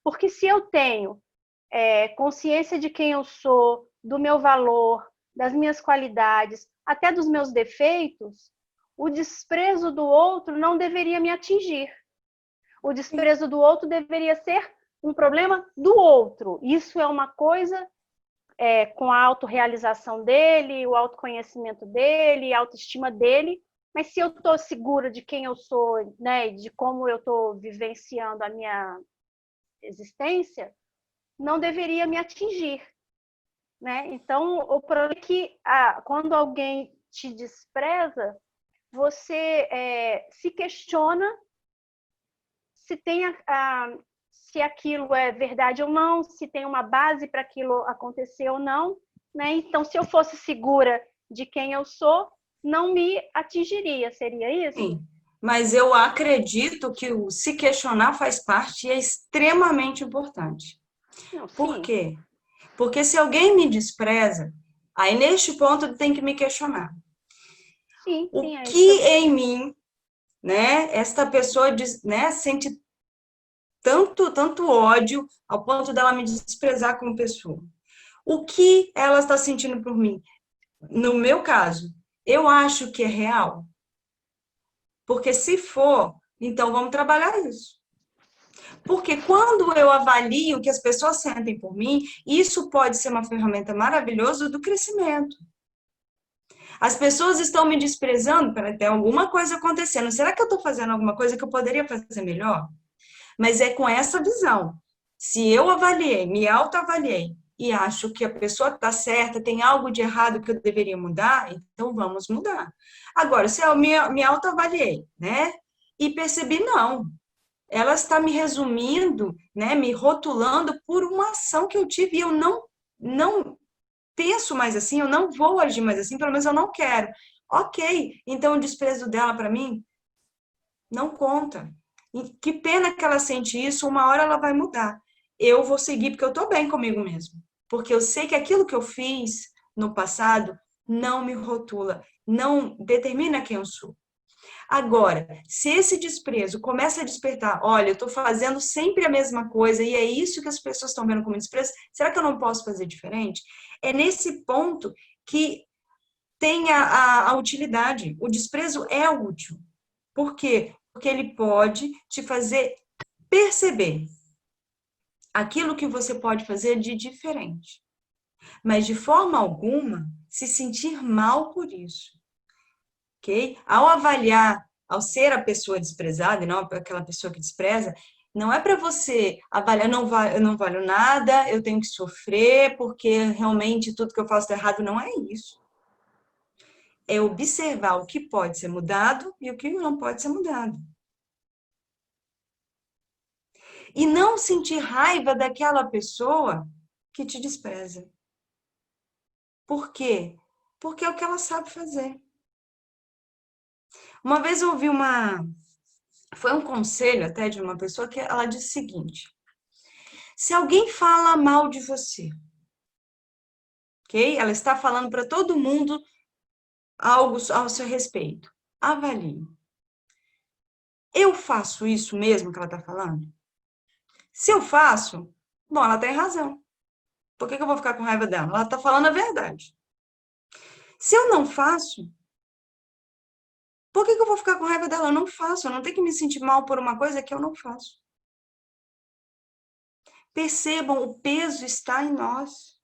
S4: Porque se eu tenho consciência de quem eu sou, do meu valor, das minhas qualidades, até dos meus defeitos, o desprezo do outro não deveria me atingir. O desprezo do outro deveria ser um problema do outro. Isso é uma coisa com a autorrealização dele, o autoconhecimento dele, a autoestima dele. Mas se eu estou segura de quem eu sou, né, de como eu estou vivenciando a minha existência, não deveria me atingir. Né? Então, o problema é que quando alguém te despreza, você se questiona se aquilo é verdade ou não, se tem uma base para aquilo acontecer ou não. Né? Então, se eu fosse segura de quem eu sou, não me atingiria, seria isso?
S1: Sim, mas eu acredito que o se questionar faz parte e é extremamente importante.
S4: Não,
S1: Por quê? Porque se alguém me despreza, aí neste ponto tem que me questionar.
S4: Sim,
S1: o que em mim, né, esta pessoa sente tanto ódio ao ponto dela me desprezar como pessoa. O que ela está sentindo por mim? No meu caso, eu acho que é real. Porque se for, então vamos trabalhar isso. Porque quando eu avalio o que as pessoas sentem por mim, isso pode ser uma ferramenta maravilhosa do crescimento. As pessoas estão me desprezando para ter alguma coisa acontecendo. Será que eu estou fazendo alguma coisa que eu poderia fazer melhor? Mas é com essa visão. Se eu avaliei, me autoavaliei, e acho que a pessoa está certa, tem algo de errado que eu deveria mudar, então vamos mudar. Agora, se eu me autoavaliei, né? E percebi, não, ela está me resumindo, né? Me rotulando por uma ação que eu tive e eu não penso mais assim, eu não vou agir mais assim, pelo menos eu não quero. Ok, então o desprezo dela para mim não conta. E que pena que ela sente isso, uma hora ela vai mudar. Eu vou seguir porque eu estou bem comigo mesmo. Porque eu sei que aquilo que eu fiz no passado não me rotula, não determina quem eu sou. Agora, se esse desprezo começa a despertar, olha, eu estou fazendo sempre a mesma coisa e é isso que as pessoas estão vendo como desprezo, será que eu não posso fazer diferente? É nesse ponto que tem a utilidade. O desprezo é útil. Por quê? Porque ele pode te fazer perceber aquilo que você pode fazer de diferente. Mas, de forma alguma, se sentir mal por isso. Ok? Ao avaliar, ao ser a pessoa desprezada e não aquela pessoa que despreza, não é para você avaliar, eu não valho nada, eu tenho que sofrer, porque realmente tudo que eu faço está errado. Não é isso. É observar o que pode ser mudado e o que não pode ser mudado. E não sentir raiva daquela pessoa que te despreza. Por quê? Porque é o que ela sabe fazer. Uma vez eu ouvi foi um conselho até de uma pessoa que ela disse o seguinte: se alguém fala mal de você, ok? Ela está falando para todo mundo algo ao seu respeito. Avalie. Eu faço isso mesmo que ela está falando? Se eu faço, bom, ela tem razão. Por que eu vou ficar com raiva dela? Ela está falando a verdade. Se eu não faço, por que eu vou ficar com raiva dela? Eu não faço. Eu não tenho que me sentir mal por uma coisa que eu não faço. Percebam, o peso está em nós.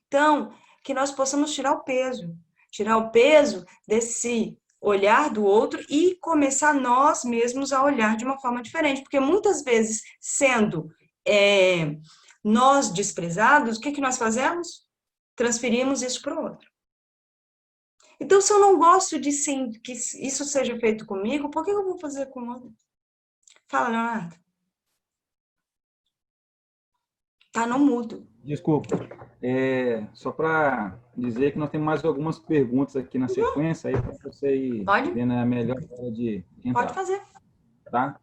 S1: Então, que nós possamos tirar o peso. Tirar o peso desse olhar do outro e começar nós mesmos a olhar de uma forma diferente. Porque muitas vezes, sendo nós desprezados, o que nós fazemos? Transferimos isso para o outro. Então, se eu não gosto de que isso seja feito comigo, por que eu vou fazer com o outro? Fala, Leonardo. Tá no mudo.
S2: Desculpa. Só para dizer que nós temos mais algumas perguntas aqui na sequência, aí para você ir vendo a melhor hora de entrar.
S1: Pode fazer.
S2: Tá?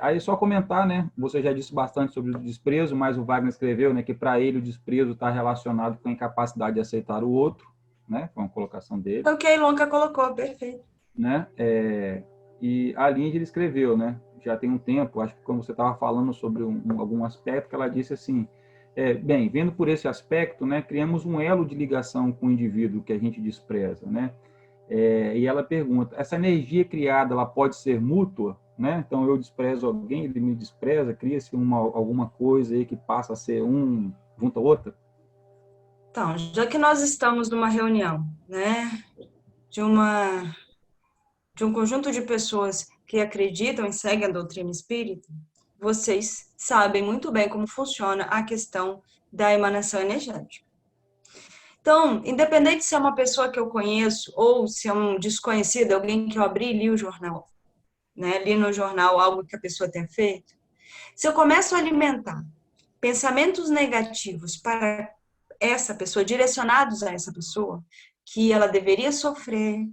S2: Aí só comentar, né? Você já disse bastante sobre o desprezo, mas o Wagner escreveu, né, que para ele o desprezo está relacionado com a incapacidade de aceitar o outro, né? Foi uma colocação dele.
S1: Ok, Lonca colocou, perfeito.
S2: Né? E a Lindy ele escreveu, né? Já tem um tempo, acho que quando você estava falando sobre algum aspecto, que ela disse assim, bem, vendo por esse aspecto, né, criamos um elo de ligação com o indivíduo que a gente despreza, né? E ela pergunta, essa energia criada, ela pode ser mútua, né? Então eu desprezo alguém, ele me despreza, cria-se alguma coisa aí que passa a ser junto a outra?
S1: Então, já que nós estamos numa reunião, né, de um conjunto de pessoas que acreditam e seguem a doutrina espírita, vocês sabem muito bem como funciona a questão da emanação energética. Então, independente se é uma pessoa que eu conheço ou se é um desconhecido, alguém que eu abri e li o jornal, né, li no jornal algo que a pessoa tenha feito, se eu começo a alimentar pensamentos negativos para essa pessoa, direcionados a essa pessoa, que ela deveria sofrer,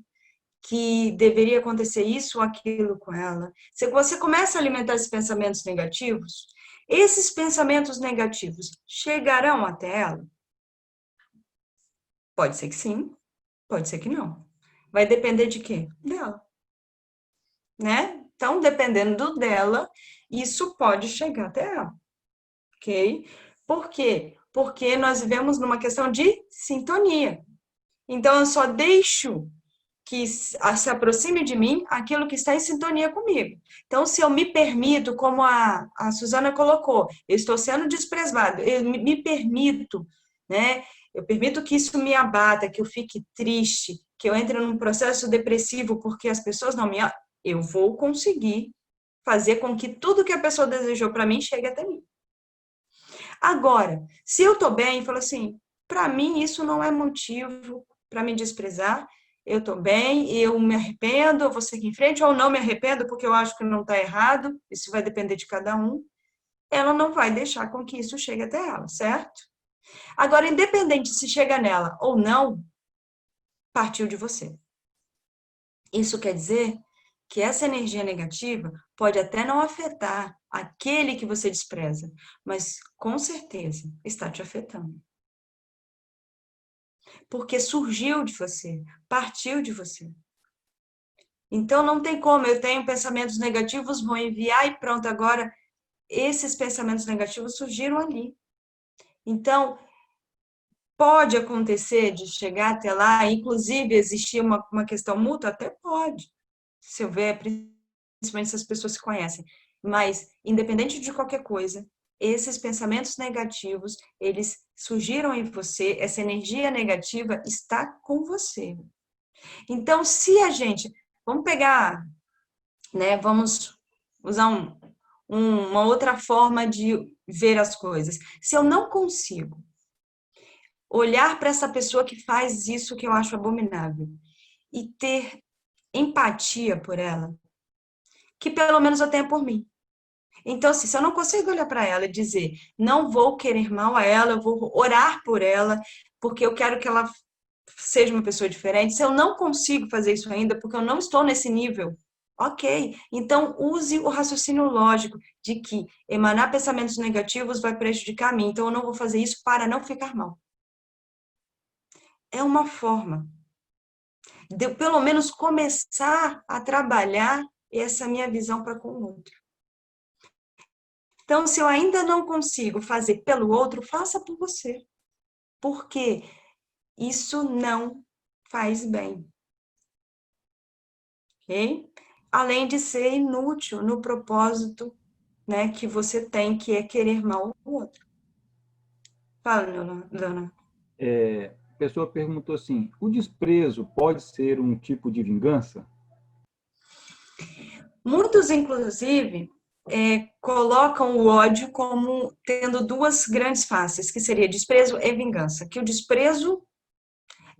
S1: que deveria acontecer isso ou aquilo com ela. Se você começa a alimentar esses pensamentos negativos chegarão até ela? Pode ser que sim, pode ser que não. Vai depender de quê? Dela. Né? Então, dependendo dela, isso pode chegar até ela. Ok? Por quê? Porque nós vivemos numa questão de sintonia. Então, eu só deixo que se aproxime de mim aquilo que está em sintonia comigo. Então, se eu me permito, como a Suzana colocou, eu estou sendo desprezado, eu me permito, né? Eu permito que isso me abata, que eu fique triste, que eu entre num processo depressivo porque as pessoas não me amam, eu vou conseguir fazer com que tudo que a pessoa desejou para mim chegue até mim. Agora, se eu estou bem, falo assim, para mim isso não é motivo para me desprezar, eu estou bem, eu me arrependo, eu vou seguir em frente, ou não me arrependo porque eu acho que não está errado, isso vai depender de cada um, ela não vai deixar com que isso chegue até ela, certo? Agora, independente se chega nela ou não, partiu de você. Isso quer dizer que essa energia negativa pode até não afetar aquele que você despreza, mas com certeza está te afetando. Porque surgiu de você, partiu de você. Então não tem como, eu tenho pensamentos negativos, vou enviar e pronto, agora esses pensamentos negativos surgiram ali. Então, pode acontecer de chegar até lá, inclusive existir uma questão mútua? Até pode, se houver, principalmente se as pessoas se conhecem. Mas, independente de qualquer coisa, esses pensamentos negativos, eles surgiram em você, essa energia negativa está com você. Então, se a gente, vamos pegar, né, vamos usar uma outra forma de ver as coisas. Se eu não consigo olhar para essa pessoa que faz isso que eu acho abominável e ter empatia por ela, que pelo menos eu tenha por mim. Então, assim, se eu não consigo olhar para ela e dizer, não vou querer mal a ela, eu vou orar por ela, porque eu quero que ela seja uma pessoa diferente, se eu não consigo fazer isso ainda, porque eu não estou nesse nível, ok. Então, use o raciocínio lógico de que emanar pensamentos negativos vai prejudicar a mim, então eu não vou fazer isso para não ficar mal. É uma forma de eu, pelo menos, começar a trabalhar essa minha visão para com o outro. Então, se eu ainda não consigo fazer pelo outro, faça por você. Porque isso não faz bem. Ok? Além de ser inútil no propósito, né, que você tem, que é querer mal ao outro. Fala, Leona.
S2: A pessoa perguntou assim, o desprezo pode ser um tipo de vingança?
S1: Muitos, inclusive, colocam o ódio como tendo duas grandes faces, que seria desprezo e vingança. Que o desprezo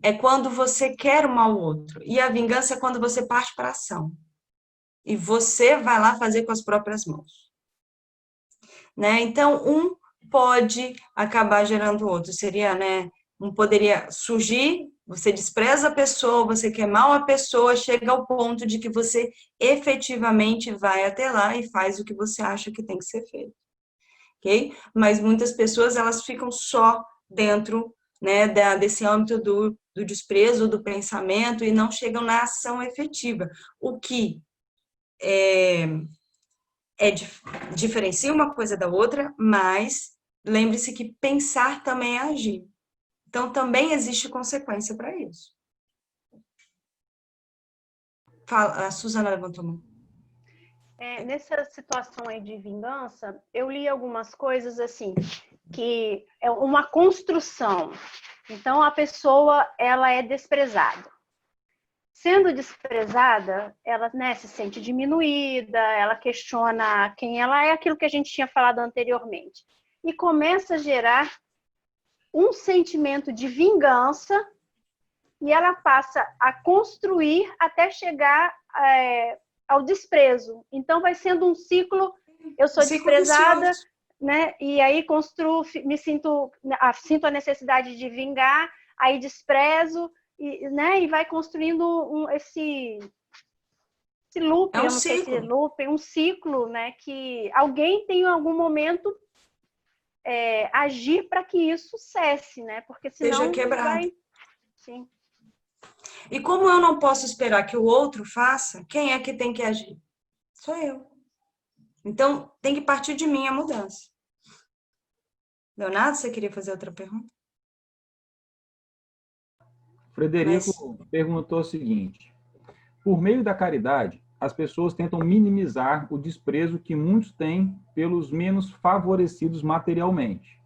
S1: é quando você quer o mal ao outro, e a vingança é quando você parte para a ação. E você vai lá fazer com as próprias mãos. Né? Então, um pode acabar gerando o outro. Seria, né? Um poderia surgir, você despreza a pessoa, você quer mal a pessoa, chega ao ponto de que você efetivamente vai até lá e faz o que você acha que tem que ser feito. Ok? Mas muitas pessoas, elas ficam só dentro, né, desse âmbito do desprezo, do pensamento, e não chegam na ação efetiva. O que diferencia uma coisa da outra, mas lembre-se que pensar também é agir. Então, também existe consequência para isso. Fala, a Suzana levantou a mão.
S4: Nessa situação aí de vingança, eu li algumas coisas assim, que é uma construção. Então, a pessoa, ela é desprezada. Sendo desprezada, ela, né, se sente diminuída, ela questiona quem ela é, aquilo que a gente tinha falado anteriormente. E começa a gerar um sentimento de vingança e ela passa a construir até chegar ao desprezo. Então, vai sendo um ciclo, eu sou desprezada, né? E aí construo, sinto a necessidade de vingar, aí desprezo, né? E vai construindo esse loop,
S1: É um ciclo.
S4: Um ciclo, né? Que alguém tem em algum momento agir para que isso cesse, né? Porque senão
S1: seja quebrado.
S4: vai... Sim.
S1: E como eu não posso esperar que o outro faça, quem é que tem que agir? Sou eu. Então, tem que partir de mim a mudança. Leonardo, você queria fazer outra pergunta?
S2: Frederico perguntou o seguinte, por meio da caridade, as pessoas tentam minimizar o desprezo que muitos têm pelos menos favorecidos materialmente.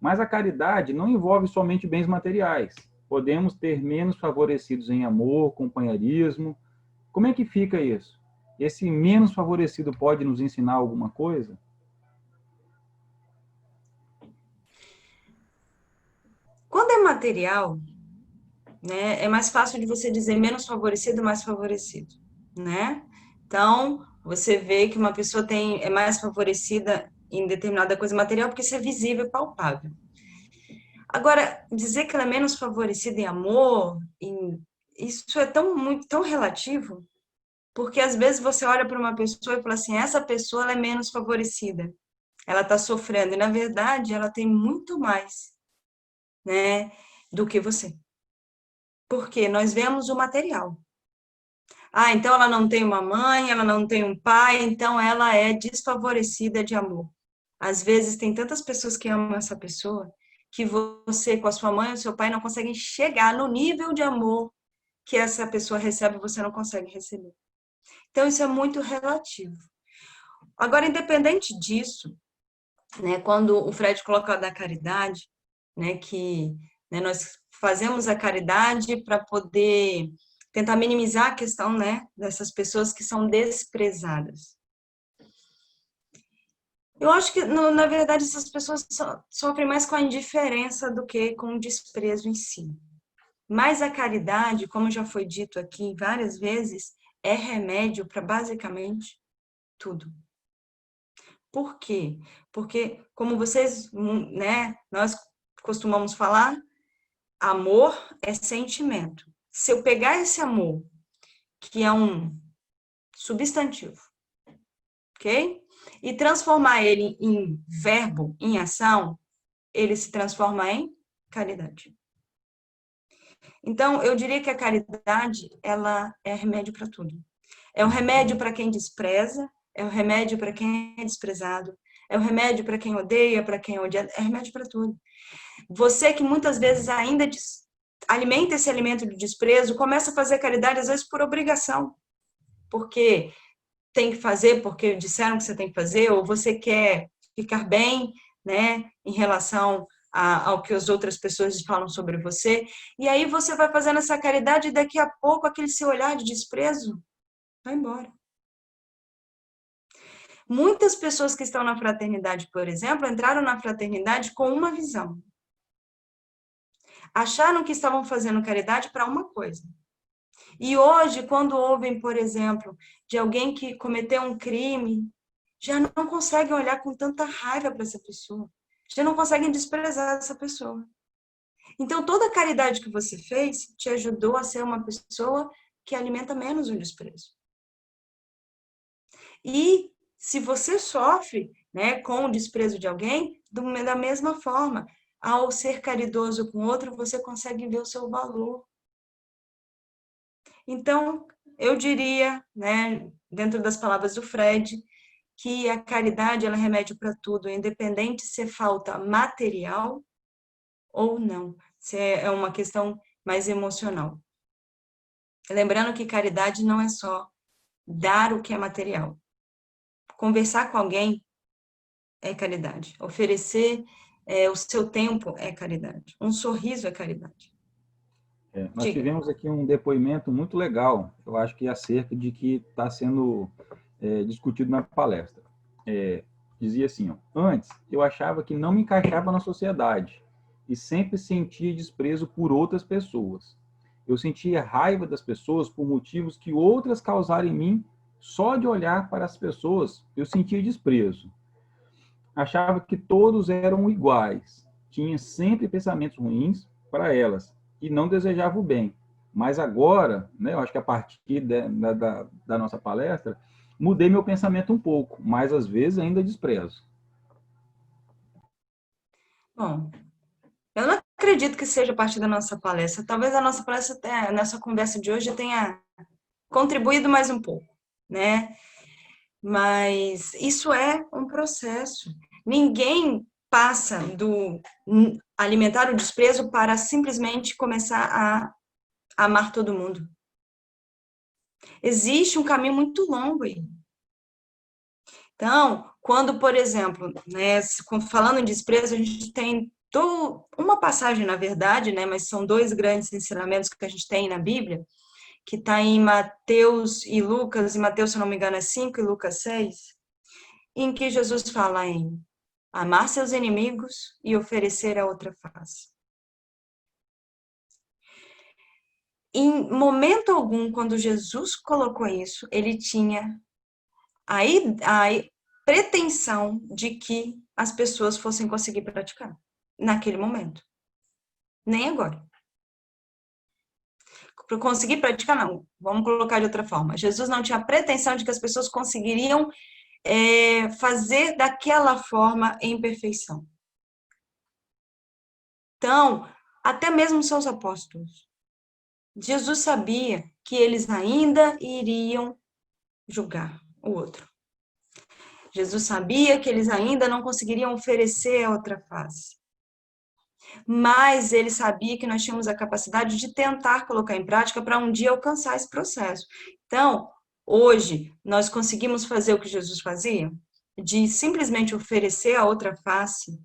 S2: Mas a caridade não envolve somente bens materiais. Podemos ter menos favorecidos em amor, companheirismo. Como é que fica isso? Esse menos favorecido pode nos ensinar alguma coisa?
S1: material, né, é mais fácil de você dizer menos favorecido, mais favorecido, né? Então, você vê que uma pessoa é mais favorecida em determinada coisa material porque isso é visível e palpável. Agora, dizer que ela é menos favorecida em amor, isso é tão relativo, porque às vezes você olha para uma pessoa e fala assim, essa pessoa ela é menos favorecida, ela está sofrendo, e na verdade ela tem muito mais, né, do que você. Porque nós vemos o material. Ah, então ela não tem uma mãe, ela não tem um pai, então ela é desfavorecida de amor. Às vezes tem tantas pessoas que amam essa pessoa que você, com a sua mãe ou seu pai, não conseguem chegar no nível de amor que essa pessoa recebe e você não consegue receber. Então, isso é muito relativo. Agora, independente disso, né, quando o Fred coloca da caridade, né, que né, nós fazemos a caridade para poder tentar minimizar a questão, né, dessas pessoas que são desprezadas. Eu acho que, na verdade, essas pessoas sofrem mais com a indiferença do que com o desprezo em si. Mas a caridade, como já foi dito aqui várias vezes, é remédio para basicamente tudo. Por quê? Porque, como vocês, né, nós costumamos falar, amor é sentimento. Se eu pegar esse amor, que é um substantivo, ok? E transformar ele em verbo, em ação, ele se transforma em caridade. Então, eu diria que a caridade, ela é remédio para tudo. É um remédio para quem despreza, é um remédio para quem é desprezado, é um remédio para quem odeia, para quem odia, é remédio para tudo. Você que muitas vezes ainda alimenta esse alimento de desprezo, começa a fazer caridade às vezes por obrigação, porque tem que fazer, porque disseram que você tem que fazer, ou você quer ficar bem, né, em relação ao que as outras pessoas falam sobre você, e aí você vai fazendo essa caridade e daqui a pouco aquele seu olhar de desprezo vai embora. Muitas pessoas que estão na fraternidade, por exemplo, entraram na fraternidade com uma visão. Acharam que estavam fazendo caridade para uma coisa. E hoje, quando ouvem, por exemplo, de alguém que cometeu um crime, já não conseguem olhar com tanta raiva para essa pessoa. Já não conseguem desprezar essa pessoa. Então, toda a caridade que você fez te ajudou a ser uma pessoa que alimenta menos o desprezo. E se você sofre, né, com o desprezo de alguém, da mesma forma, ao ser caridoso com outro, você consegue ver o seu valor. Então, eu diria, né, dentro das palavras do Fred, que a caridade ela é remédio para tudo, independente se falta material ou não, se é uma questão mais emocional. Lembrando que caridade não é só dar o que é material. Conversar com alguém é caridade. Oferecer o seu tempo é caridade. Um sorriso é caridade.
S2: Nós
S1: Diga.
S2: tivemos aqui um depoimento muito legal, eu acho que acerca de que está sendo discutido na palestra. Dizia assim, ó, antes eu achava que não me encaixava na sociedade e sempre sentia desprezo por outras pessoas. Eu sentia raiva das pessoas por motivos que outras causaram em mim. Só de olhar para as pessoas, eu sentia desprezo. Achava que todos eram iguais. Tinha sempre pensamentos ruins para elas e não desejava o bem. Mas agora, né, eu acho que a partir da nossa palestra, mudei meu pensamento um pouco, mas às vezes ainda desprezo.
S1: Bom, eu não acredito que seja a partir da nossa palestra. Talvez a nossa palestra, a nossa conversa de hoje tenha contribuído mais um pouco, né? Mas isso é um processo. Ninguém passa do alimentar o desprezo para simplesmente começar a amar todo mundo. Existe um caminho muito longo aí. Então, quando, por exemplo, né, falando em desprezo, a gente tem uma passagem, na verdade, né, mas são dois grandes ensinamentos que a gente tem na Bíblia, que está em Mateus e Lucas, e Mateus, se não me engano, é 5 e Lucas 6, em que Jesus fala em amar seus inimigos e oferecer a outra face. em momento algum, quando Jesus colocou isso, ele tinha a pretensão de que as pessoas fossem conseguir praticar naquele momento. Nem agora. Para conseguir praticar, não. Vamos colocar de outra forma. Jesus não tinha a pretensão de que as pessoas conseguiriam fazer daquela forma em perfeição. Então, até mesmo seus apóstolos, Jesus sabia que eles ainda iriam julgar o outro. Jesus sabia que eles ainda não conseguiriam oferecer a outra face. Mas ele sabia que nós tínhamos a capacidade de tentar colocar em prática para um dia alcançar esse processo. Então, hoje, nós conseguimos fazer o que Jesus fazia? De simplesmente oferecer a outra face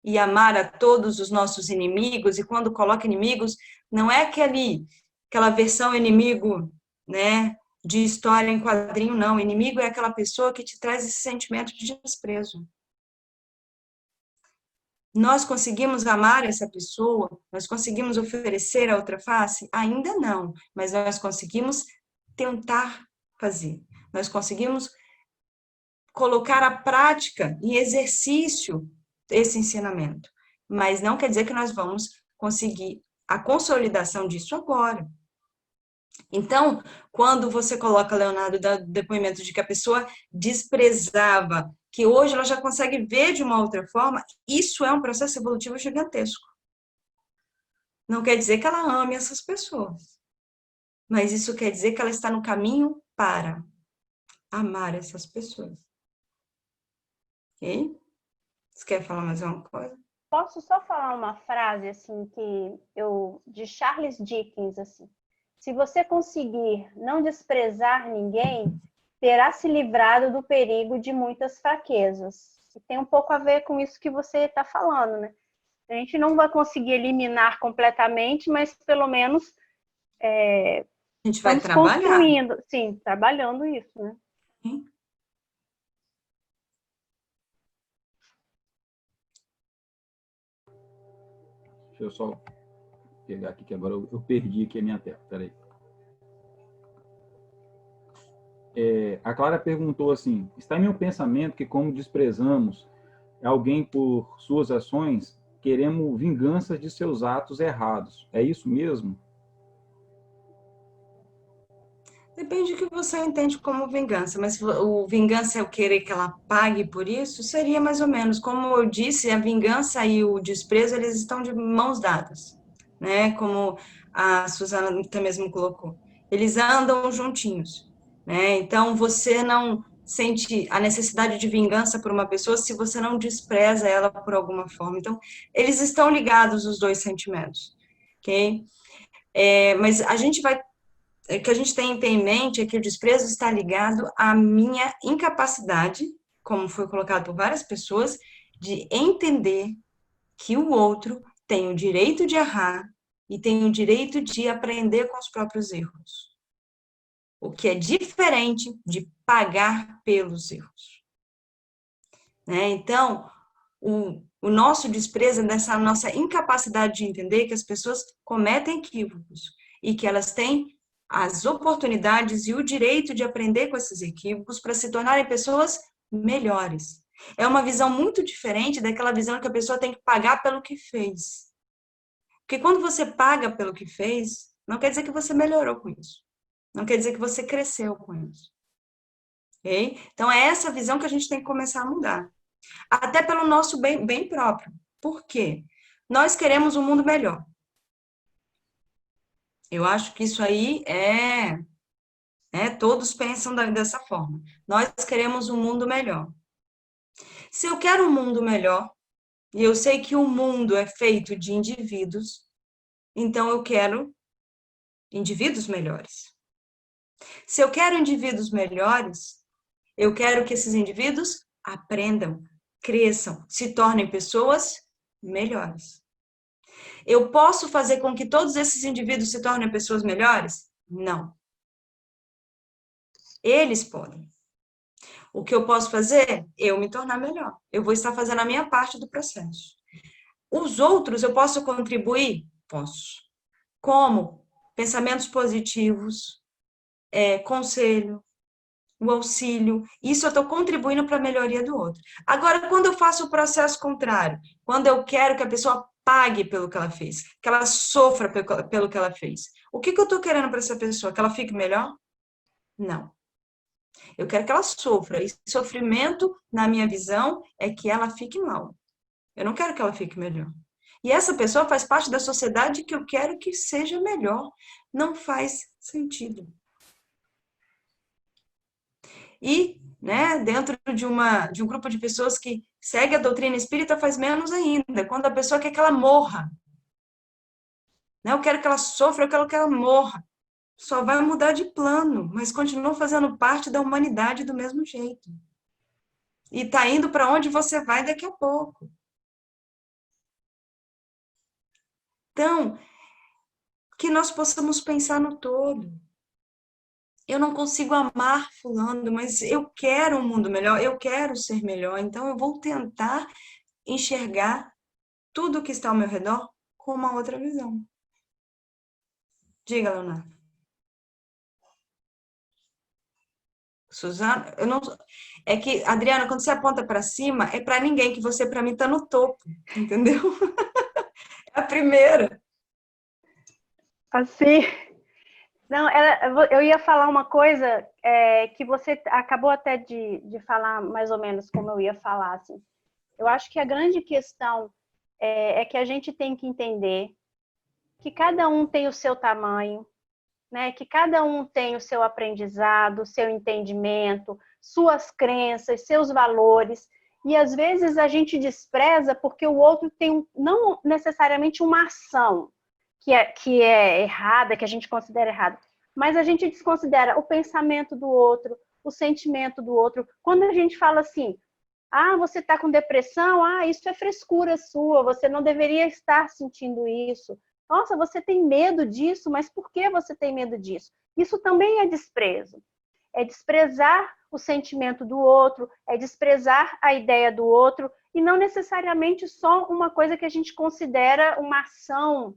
S1: e amar a todos os nossos inimigos, e quando coloca inimigos, não é aquela versão inimigo, né, de história em quadrinho, não. Inimigo é aquela pessoa que te traz esse sentimento de desprezo. Nós conseguimos amar essa pessoa? Nós conseguimos oferecer a outra face? Ainda não, mas nós conseguimos tentar fazer. Nós conseguimos colocar à prática, em exercício, esse ensinamento. Mas não quer dizer que nós vamos conseguir a consolidação disso agora. Então, quando você coloca, Leonardo, do depoimento de que a pessoa desprezava, que hoje ela já consegue ver de uma outra forma, isso é um processo evolutivo gigantesco. Não quer dizer que ela ame essas pessoas, mas isso quer dizer que ela está no caminho para amar essas pessoas. Ok? Você quer falar mais uma coisa?
S4: Posso só falar uma frase assim de Charles Dickens assim. Se você conseguir não desprezar ninguém, terá se livrado do perigo de muitas fraquezas. E tem um pouco a ver com isso que você está falando, né? A gente não vai conseguir eliminar completamente, mas pelo menos
S1: a gente vai
S4: construindo, sim, trabalhando isso, né?
S2: Deixa eu só pegar aqui, que agora eu perdi aqui a minha tela. Peraí. A Clara perguntou assim, está em meu pensamento que como desprezamos alguém por suas ações, queremos vingança de seus atos errados. É isso mesmo?
S1: Depende do que você entende como vingança, mas se o vingança é eu querer que ela pague por isso, seria mais ou menos. Como eu disse, a vingança e o desprezo, eles estão de mãos dadas, né? Como a Suzana até mesmo colocou. Eles andam juntinhos, né? Então, você não sente a necessidade de vingança por uma pessoa se você não despreza ela por alguma forma. Então, eles estão ligados, os dois sentimentos, ok? Mas a gente vai o que a gente tem que ter em mente é que o desprezo está ligado à minha incapacidade, como foi colocado por várias pessoas, de entender que o outro tem o direito de errar e tem o direito de aprender com os próprios erros. O que é diferente de pagar pelos erros. Né? Então, o nosso desprezo é dessa nossa incapacidade de entender que as pessoas cometem equívocos e que elas têm as oportunidades e o direito de aprender com esses equívocos para se tornarem pessoas melhores. É uma visão muito diferente daquela visão que a pessoa tem que pagar pelo que fez. Porque quando você paga pelo que fez, não quer dizer que você melhorou com isso. Não quer dizer que você cresceu com isso. Okay? Então, é essa visão que a gente tem que começar a mudar. Até pelo nosso bem próprio. Por quê? Nós queremos um mundo melhor. Eu acho que isso aí todos pensam dessa forma. Nós queremos um mundo melhor. Se eu quero um mundo melhor, e eu sei que o mundo é feito de indivíduos, então eu quero indivíduos melhores. Se eu quero indivíduos melhores, eu quero que esses indivíduos aprendam, cresçam, se tornem pessoas melhores. Eu posso fazer com que todos esses indivíduos se tornem pessoas melhores? Não. Eles podem. O que eu posso fazer? Eu me tornar melhor. Eu vou estar fazendo a minha parte do processo. Os outros, eu posso contribuir? Posso. Como? pensamentos positivos, conselho, o auxílio. Isso eu estou contribuindo para a melhoria do outro. Agora, quando eu faço o processo contrário, quando eu quero que a pessoa pague pelo que ela fez, que ela sofra pelo que ela fez, o que eu estou querendo para essa pessoa? Que ela fique melhor? Não. Eu quero que ela sofra. E sofrimento, na minha visão, é que ela fique mal. Eu não quero que ela fique melhor. E essa pessoa faz parte da sociedade que eu quero que seja melhor. Não faz sentido. E, né, dentro de um grupo de pessoas que segue a doutrina espírita, faz menos ainda. Quando a pessoa quer que ela morra. Né, eu quero que ela sofra, eu quero que ela morra. Só vai mudar de plano, mas continua fazendo parte da humanidade do mesmo jeito. E está indo para onde você vai daqui a pouco. Então, que nós possamos pensar no todo. Eu não consigo amar fulano, mas eu quero um mundo melhor, eu quero ser melhor, então eu vou tentar enxergar tudo que está ao meu redor com uma outra visão. Diga, Leonardo. Suzana, eu não... É que, Adriana, quando você aponta para cima, é para ninguém, que você, para mim, está no topo, entendeu? É a primeira.
S4: Assim, não, eu ia falar uma coisa que você acabou até de falar mais ou menos como eu ia falar, assim. Eu acho que a grande questão é que a gente tem que entender que cada um tem o seu tamanho, né? Que cada um tem o seu aprendizado, o seu entendimento, suas crenças, seus valores. E às vezes a gente despreza porque o outro tem não necessariamente uma ação que é errada, que a gente considera errada, mas a gente desconsidera o pensamento do outro, o sentimento do outro. Quando a gente fala assim, você está com depressão, isso é frescura sua, você não deveria estar sentindo isso. Nossa, você tem medo disso, mas por que você tem medo disso? Isso também é desprezo. É desprezar o sentimento do outro, é desprezar a ideia do outro, e não necessariamente só uma coisa que a gente considera uma ação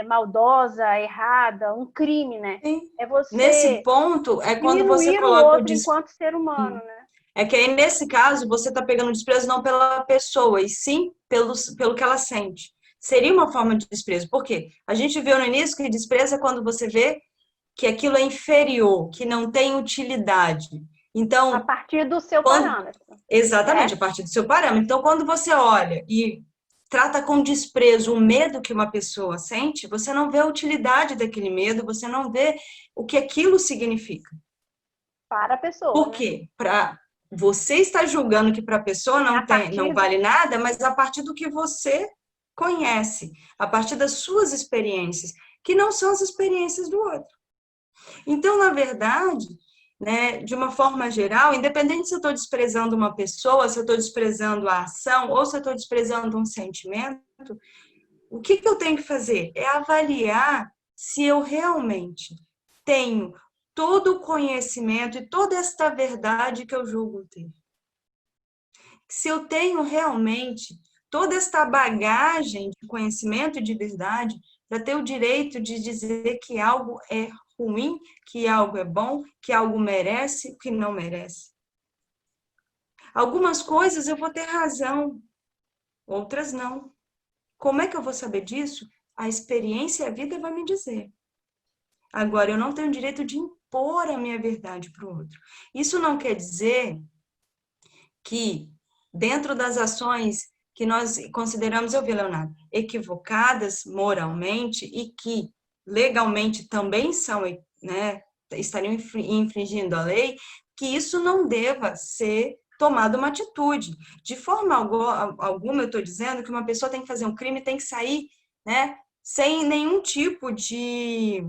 S4: maldosa, errada, um crime, né?
S1: Sim.
S4: É você
S1: nesse ponto, é quando você
S4: diminuir
S1: coloca
S4: o outro enquanto ser humano, né?
S1: É que aí, nesse caso, você está pegando desprezo não pela pessoa, e sim pelo que ela sente. Seria uma forma de desprezo. Por quê? A gente viu no início que desprezo é quando você vê que aquilo é inferior, que não tem utilidade. Então,
S4: a partir do seu parâmetro.
S1: Exatamente, a partir do seu parâmetro. Então, quando você olha e trata com desprezo o medo que uma pessoa sente, você não vê a utilidade daquele medo, você não vê o que aquilo significa.
S4: Para a pessoa.
S1: Por quê? Você está julgando que para a pessoa não vale nada, mas a partir do que você conhece, a partir das suas experiências, que não são as experiências do outro. Então, na verdade, né, de uma forma geral, independente se eu estou desprezando uma pessoa, se eu estou desprezando a ação, ou se eu estou desprezando um sentimento, o que eu tenho que fazer? É avaliar se eu realmente tenho todo o conhecimento e toda esta verdade que eu julgo ter. Se eu tenho realmente toda esta bagagem de conhecimento e de verdade para ter o direito de dizer que algo é ruim, que algo é bom, que algo merece, que não merece. Algumas coisas eu vou ter razão, outras não. Como é que eu vou saber disso? A experiência e a vida vai me dizer. Agora, eu não tenho o direito de impor a minha verdade para o outro. Isso não quer dizer que, dentro das ações que nós consideramos, Leonardo, equivocadas moralmente e que legalmente também são, né, estariam infringindo a lei, que isso não deva ser tomado uma atitude. De forma alguma, eu estou dizendo que uma pessoa tem que fazer um crime, tem que sair, né, sem nenhum tipo de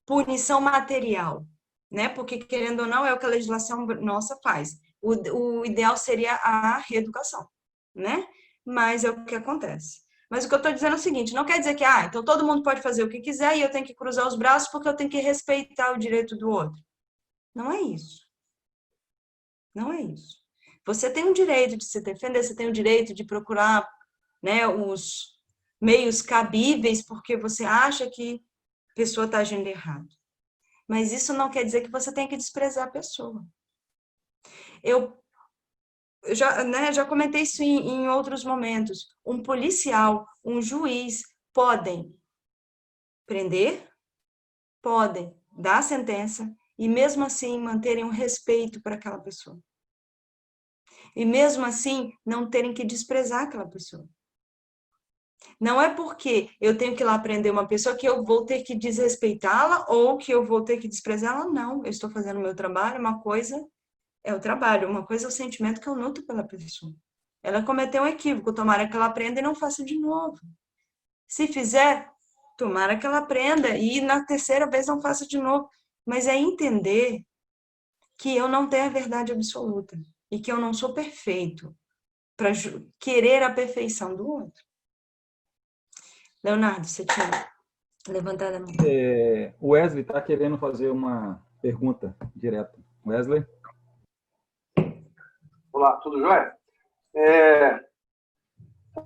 S1: punição material, né? Porque, querendo ou não, é o que a legislação nossa faz. O ideal seria a reeducação, né? Mas é o que acontece. Mas o que eu estou dizendo é o seguinte, não quer dizer que, então todo mundo pode fazer o que quiser e eu tenho que cruzar os braços porque eu tenho que respeitar o direito do outro. Não é isso. Não é isso. Você tem o direito de se defender, você tem o direito de procurar, né, os meios cabíveis porque você acha que pessoa está agindo errado. Mas isso não quer dizer que você tem que desprezar a pessoa. Eu já comentei isso em outros momentos. Um policial, um juiz podem prender, podem dar sentença e mesmo assim manterem um respeito para aquela pessoa. E mesmo assim não terem que desprezar aquela pessoa. Não é porque eu tenho que ir lá prender uma pessoa que eu vou ter que desrespeitá-la ou que eu vou ter que desprezá-la. Não, eu estou fazendo o meu trabalho, uma coisa é o trabalho, uma coisa é o sentimento que eu nutro pela pessoa. Ela cometeu um equívoco, tomara que ela aprenda e não faça de novo. Se fizer, tomara que ela aprenda e na terceira vez não faça de novo. Mas é entender que eu não tenho a verdade absoluta e que eu não sou perfeito para querer a perfeição do outro. Leonardo, você tinha levantado a mão.
S2: O Wesley está querendo fazer uma pergunta direta. Wesley?
S6: Olá, tudo jóia?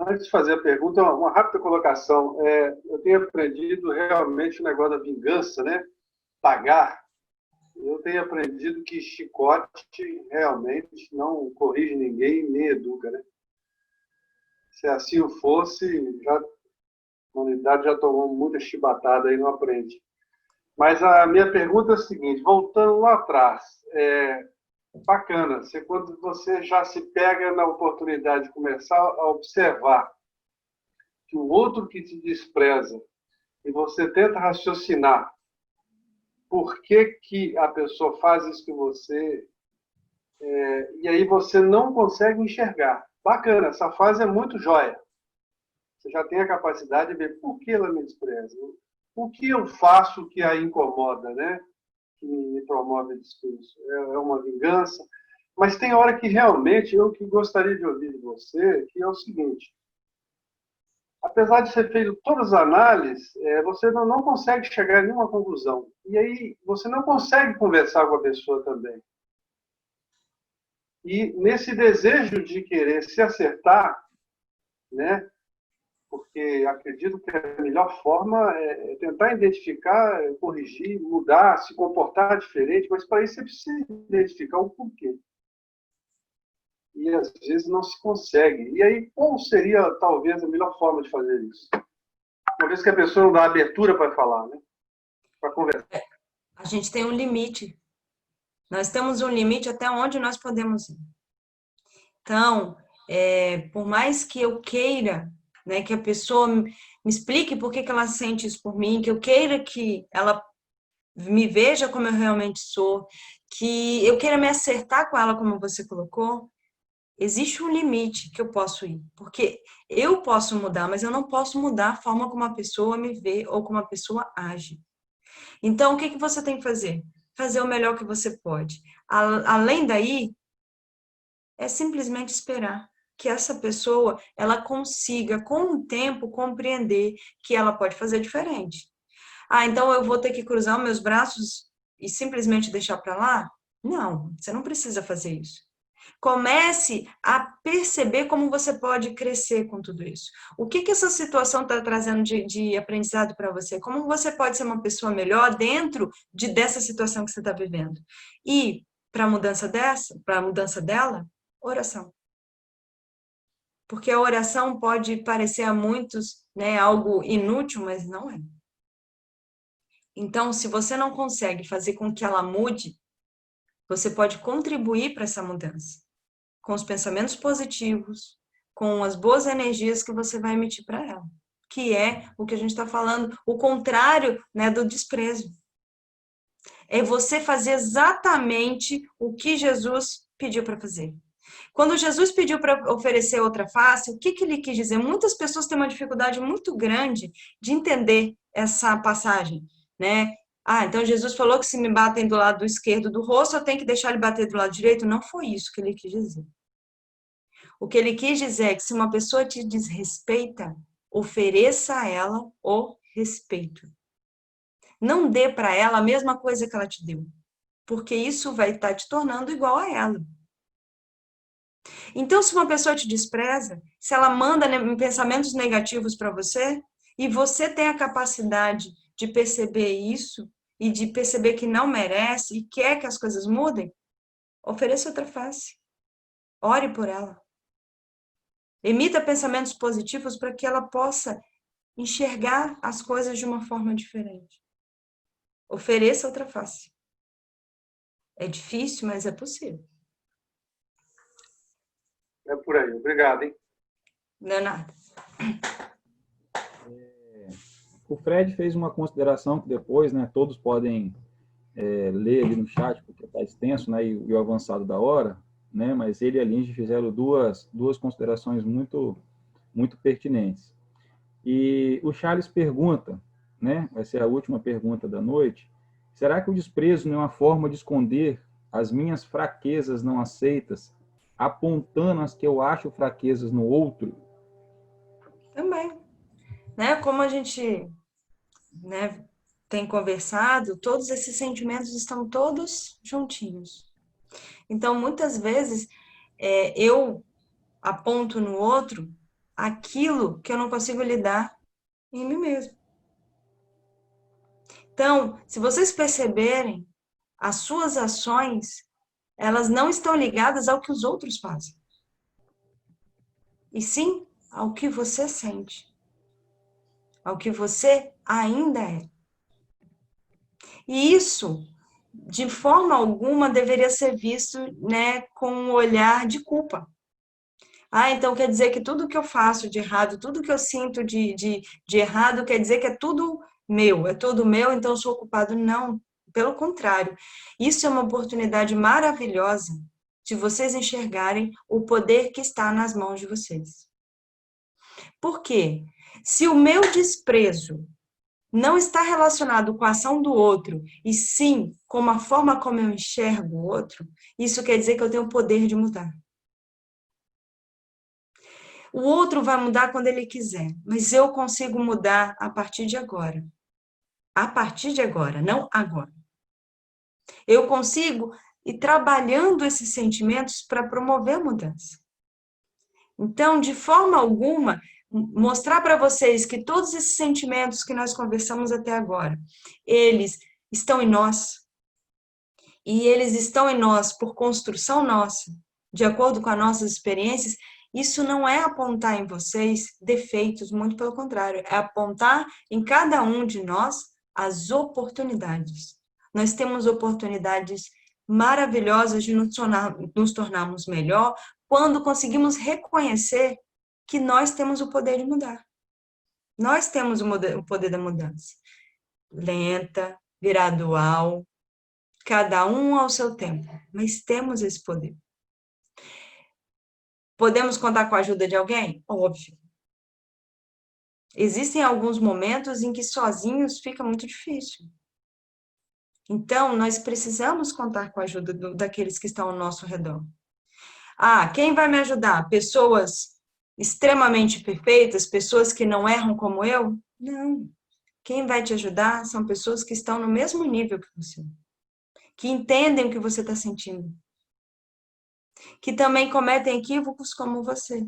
S6: Antes de fazer a pergunta, uma rápida colocação. Eu tenho aprendido realmente o negócio da vingança, né? Pagar. Eu tenho aprendido que chicote realmente não corrige ninguém nem educa, né? Se assim o fosse, a humanidade já tomou muita chibatada e não aprende. Mas a minha pergunta é a seguinte, voltando lá atrás, bacana, quando você já se pega na oportunidade de começar a observar que o outro que te despreza e você tenta raciocinar por que a pessoa faz isso com você e aí você não consegue enxergar. Bacana, essa fase é muito jóia. Você já tem a capacidade de ver por que ela me despreza. O que eu faço que a incomoda, né? Que me promove desprezo. É uma vingança. Mas tem hora que realmente eu que gostaria de ouvir de você, que é o seguinte. Apesar de ser feito todas as análises, você não consegue chegar a nenhuma conclusão. E aí você não consegue conversar com a pessoa também. E nesse desejo de querer se acertar, né? Porque acredito que a melhor forma é tentar identificar, corrigir, mudar, se comportar diferente, mas para isso você precisa identificar o porquê. E às vezes não se consegue. E aí, qual seria talvez a melhor forma de fazer isso? Uma vez que a pessoa não dá abertura para falar, né? Para conversar.
S1: A gente tem um limite. Nós temos um limite até onde nós podemos ir. Então, por mais que eu queira, né, que a pessoa me explique por que ela sente isso por mim, que eu queira que ela me veja como eu realmente sou, que eu queira me acertar com ela, como você colocou, existe um limite que eu posso ir. Porque eu posso mudar, mas eu não posso mudar a forma como a pessoa me vê ou como a pessoa age. Então, o que você tem que fazer? Fazer o melhor que você pode. Além daí, é simplesmente esperar que essa pessoa ela consiga, com o tempo, compreender que ela pode fazer diferente. Então eu vou ter que cruzar os meus braços e simplesmente deixar para lá? Não, você não precisa fazer isso. Comece a perceber como você pode crescer com tudo isso. O que essa situação está trazendo de aprendizado para você? Como você pode ser uma pessoa melhor dentro dessa situação que você está vivendo? E para a mudança dela, oração. Porque a oração pode parecer a muitos, né, algo inútil, mas não é. Então, se você não consegue fazer com que ela mude, você pode contribuir para essa mudança. Com os pensamentos positivos, com as boas energias que você vai emitir para ela. Que é o que a gente está falando, o contrário, né, do desprezo. É você fazer exatamente o que Jesus pediu para fazer. Quando Jesus pediu para oferecer outra face, o que ele quis dizer? Muitas pessoas têm uma dificuldade muito grande de entender essa passagem, né? Então Jesus falou que se me batem do lado esquerdo do rosto, eu tenho que deixar ele bater do lado direito? Não foi isso que ele quis dizer. O que ele quis dizer é que se uma pessoa te desrespeita, ofereça a ela o respeito. Não dê para ela a mesma coisa que ela te deu, porque isso vai estar te tornando igual a ela. Então, se uma pessoa te despreza, se ela manda pensamentos negativos para você, e você tem a capacidade de perceber isso e de perceber que não merece e quer que as coisas mudem, ofereça outra face. Ore por ela. Emita pensamentos positivos para que ela possa enxergar as coisas de uma forma diferente. Ofereça outra face. É difícil, mas é possível.
S6: É por aí. Obrigado, hein?
S1: Não é nada.
S2: O Fred fez uma consideração que depois, né, todos podem ler ali no chat, porque está extenso, né, e o avançado da hora, né, mas ele e a Linge fizeram duas considerações muito pertinentes. E o Charles pergunta, né, vai ser a última pergunta da noite, será que o desprezo não é uma forma de esconder as minhas fraquezas não aceitas, apontando as que eu acho fraquezas no outro?
S1: Também. Né? Como a gente, né, tem conversado, todos esses sentimentos estão todos juntinhos. Então, muitas vezes, eu aponto no outro aquilo que eu não consigo lidar em mim mesmo. Então, se vocês perceberem, as suas ações, elas não estão ligadas ao que os outros fazem. E sim ao que você sente. Ao que você ainda é. E isso, de forma alguma, deveria ser visto, né, com um olhar de culpa. Ah, então quer dizer que tudo que eu faço de errado, tudo que eu sinto de errado, quer dizer que é tudo meu, então eu sou culpado. Não, pelo contrário. Isso é uma oportunidade maravilhosa de vocês enxergarem o poder que está nas mãos de vocês. Por quê? Se o meu desprezo não está relacionado com a ação do outro, e sim com a forma como eu enxergo o outro, isso quer dizer que eu tenho o poder de mudar. O outro vai mudar quando ele quiser, mas eu consigo mudar a partir de agora. A partir de agora, não agora. Eu consigo ir trabalhando esses sentimentos para promover a mudança. Então, de forma alguma, mostrar para vocês que todos esses sentimentos que nós conversamos até agora, eles estão em nós. E eles estão em nós por construção nossa, de acordo com as nossas experiências. Isso não é apontar em vocês defeitos, muito pelo contrário, é apontar em cada um de nós as oportunidades. Nós temos oportunidades maravilhosas de nos tornarmos melhor quando conseguimos reconhecer que nós temos o poder de mudar. Nós temos o poder da mudança. Lenta, gradual, cada um ao seu tempo, mas temos esse poder. Podemos contar com a ajuda de alguém? Óbvio. Existem alguns momentos em que sozinhos fica muito difícil. Então, nós precisamos contar com a ajuda daqueles que estão ao nosso redor. Ah, quem vai me ajudar? Pessoas extremamente perfeitas, pessoas que não erram como eu? Não. Quem vai te ajudar são pessoas que estão no mesmo nível que você, que entendem o que você está sentindo, que também cometem equívocos como você.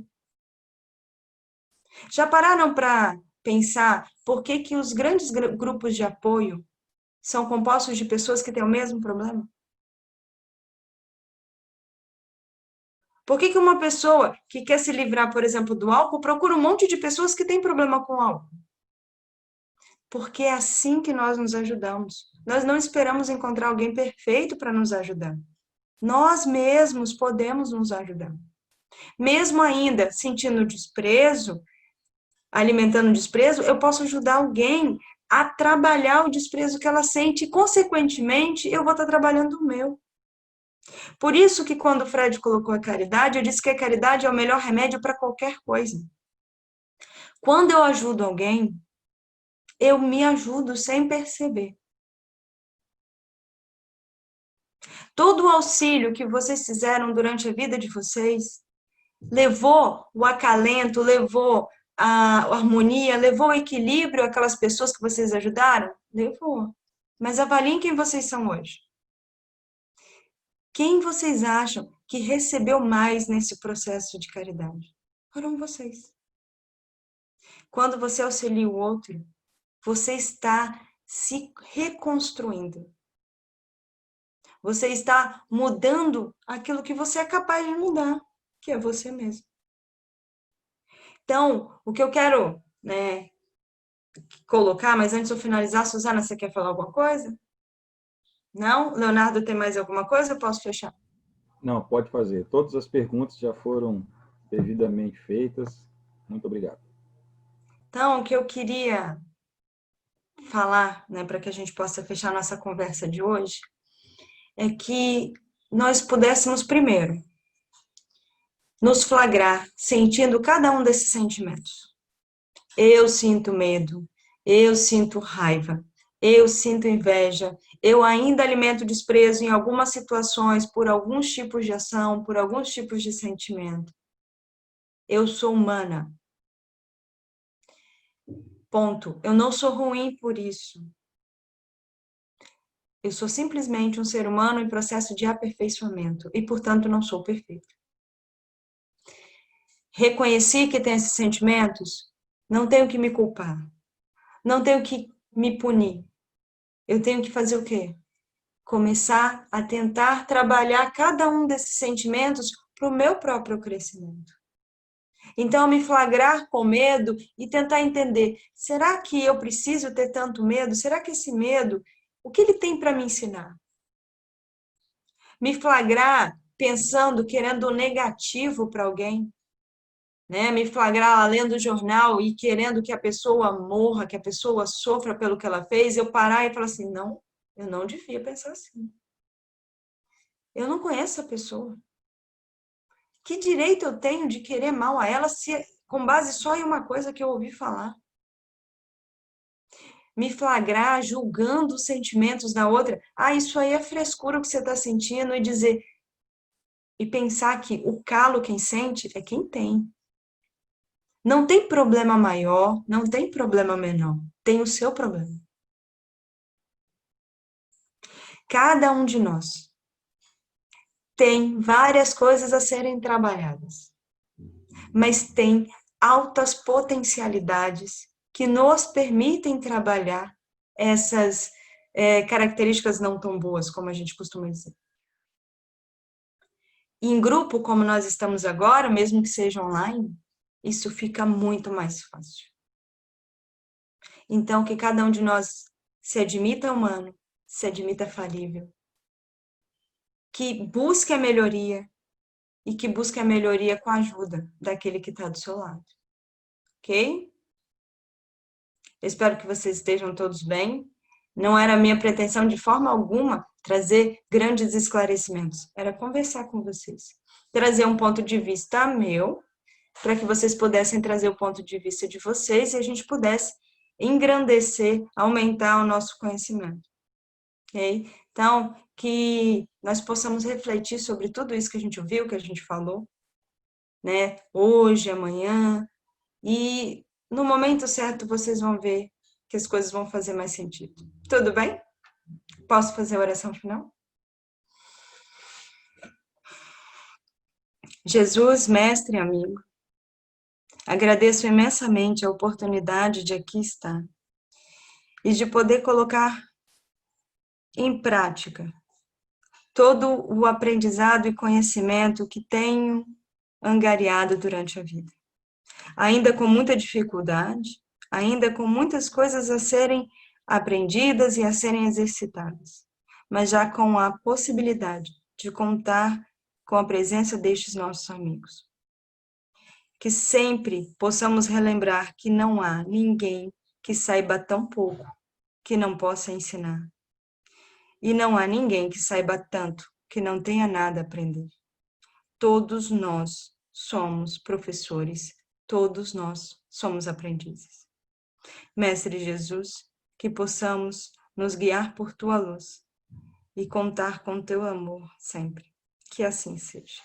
S1: Já pararam para pensar por que os grandes grupos de apoio são compostos de pessoas que têm o mesmo problema? Por que uma pessoa que quer se livrar, por exemplo, do álcool, procura um monte de pessoas que têm problema com álcool? Porque é assim que nós nos ajudamos. Nós não esperamos encontrar alguém perfeito para nos ajudar. Nós mesmos podemos nos ajudar. Mesmo ainda sentindo desprezo, alimentando desprezo, eu posso ajudar alguém a trabalhar o desprezo que ela sente e, consequentemente, eu vou estar trabalhando o meu. Por isso que quando o Fred colocou a caridade, eu disse que a caridade é o melhor remédio para qualquer coisa. Quando eu ajudo alguém, eu me ajudo sem perceber. Todo o auxílio que vocês fizeram durante a vida de vocês levou o acalento, levou a harmonia, levou o equilíbrio àquelas pessoas que vocês ajudaram? Levou. Mas avaliem quem vocês são hoje. Quem vocês acham que recebeu mais nesse processo de caridade? Foram vocês. Quando você auxilia o outro, você está se reconstruindo. Você está mudando aquilo que você é capaz de mudar, que é você mesmo. Então, o que eu quero, né, colocar, mas antes de eu finalizar, Suzana, você quer falar alguma coisa? Não? Leonardo, tem mais alguma coisa? Eu posso fechar?
S2: Não, pode fazer. Todas as perguntas já foram devidamente feitas. Muito obrigado.
S1: Então, o que eu queria falar, né, para que a gente possa fechar nossa conversa de hoje, é que nós pudéssemos primeiro nos flagrar sentindo cada um desses sentimentos. Eu sinto medo, eu sinto raiva, eu sinto inveja, eu ainda alimento desprezo em algumas situações por alguns tipos de ação, por alguns tipos de sentimento. Eu sou humana. Ponto. Eu não sou ruim por isso. Eu sou simplesmente um ser humano em processo de aperfeiçoamento e, portanto, não sou perfeito. Reconheci que tenho esses sentimentos, não tenho que me culpar, não tenho que me punir. Eu tenho que fazer o quê? Começar a tentar trabalhar cada um desses sentimentos para o meu próprio crescimento. Então, me flagrar com medo e tentar entender, será que eu preciso ter tanto medo? Será que esse medo, o que ele tem para me ensinar? Me flagrar pensando, querendo o negativo para alguém, né? Me flagrar lá lendo o jornal e querendo que a pessoa morra, que a pessoa sofra pelo que ela fez, eu parar e falar assim, não, eu não devia pensar assim. Eu não conheço a pessoa. Que direito eu tenho de querer mal a ela se com base só em uma coisa que eu ouvi falar? Me flagrar julgando os sentimentos da outra. Ah, isso aí é frescura que você está sentindo e dizer e pensar que o calo quem sente é quem tem. Não tem problema maior, não tem problema menor. Tem o seu problema. Cada um de nós tem várias coisas a serem trabalhadas, mas tem altas potencialidades que nos permitem trabalhar essas características não tão boas, como a gente costuma dizer. Em grupo, como nós estamos agora, mesmo que seja online, isso fica muito mais fácil. Então, que cada um de nós se admita humano, se admita falível, que busque a melhoria e que busque a melhoria com a ajuda daquele que está do seu lado. Ok? Espero que vocês estejam todos bem. Não era minha pretensão de forma alguma trazer grandes esclarecimentos. Era conversar com vocês. Trazer um ponto de vista meu, para que vocês pudessem trazer o ponto de vista de vocês e a gente pudesse engrandecer, aumentar o nosso conhecimento. Ok? Então, que nós possamos refletir sobre tudo isso que a gente ouviu, que a gente falou, né? Hoje, amanhã, e no momento certo vocês vão ver que as coisas vão fazer mais sentido. Tudo bem? Posso fazer a oração final? Jesus, mestre e amigo, agradeço imensamente a oportunidade de aqui estar e de poder colocar em prática todo o aprendizado e conhecimento que tenho angariado durante a vida. Ainda com muita dificuldade, ainda com muitas coisas a serem aprendidas e a serem exercitadas, mas já com a possibilidade de contar com a presença destes nossos amigos. Que sempre possamos relembrar que não há ninguém que saiba tão pouco que não possa ensinar. E não há ninguém que saiba tanto que não tenha nada a aprender. Todos nós somos professores, todos nós somos aprendizes. Mestre Jesus, que possamos nos guiar por tua luz e contar com teu amor sempre. Que assim seja.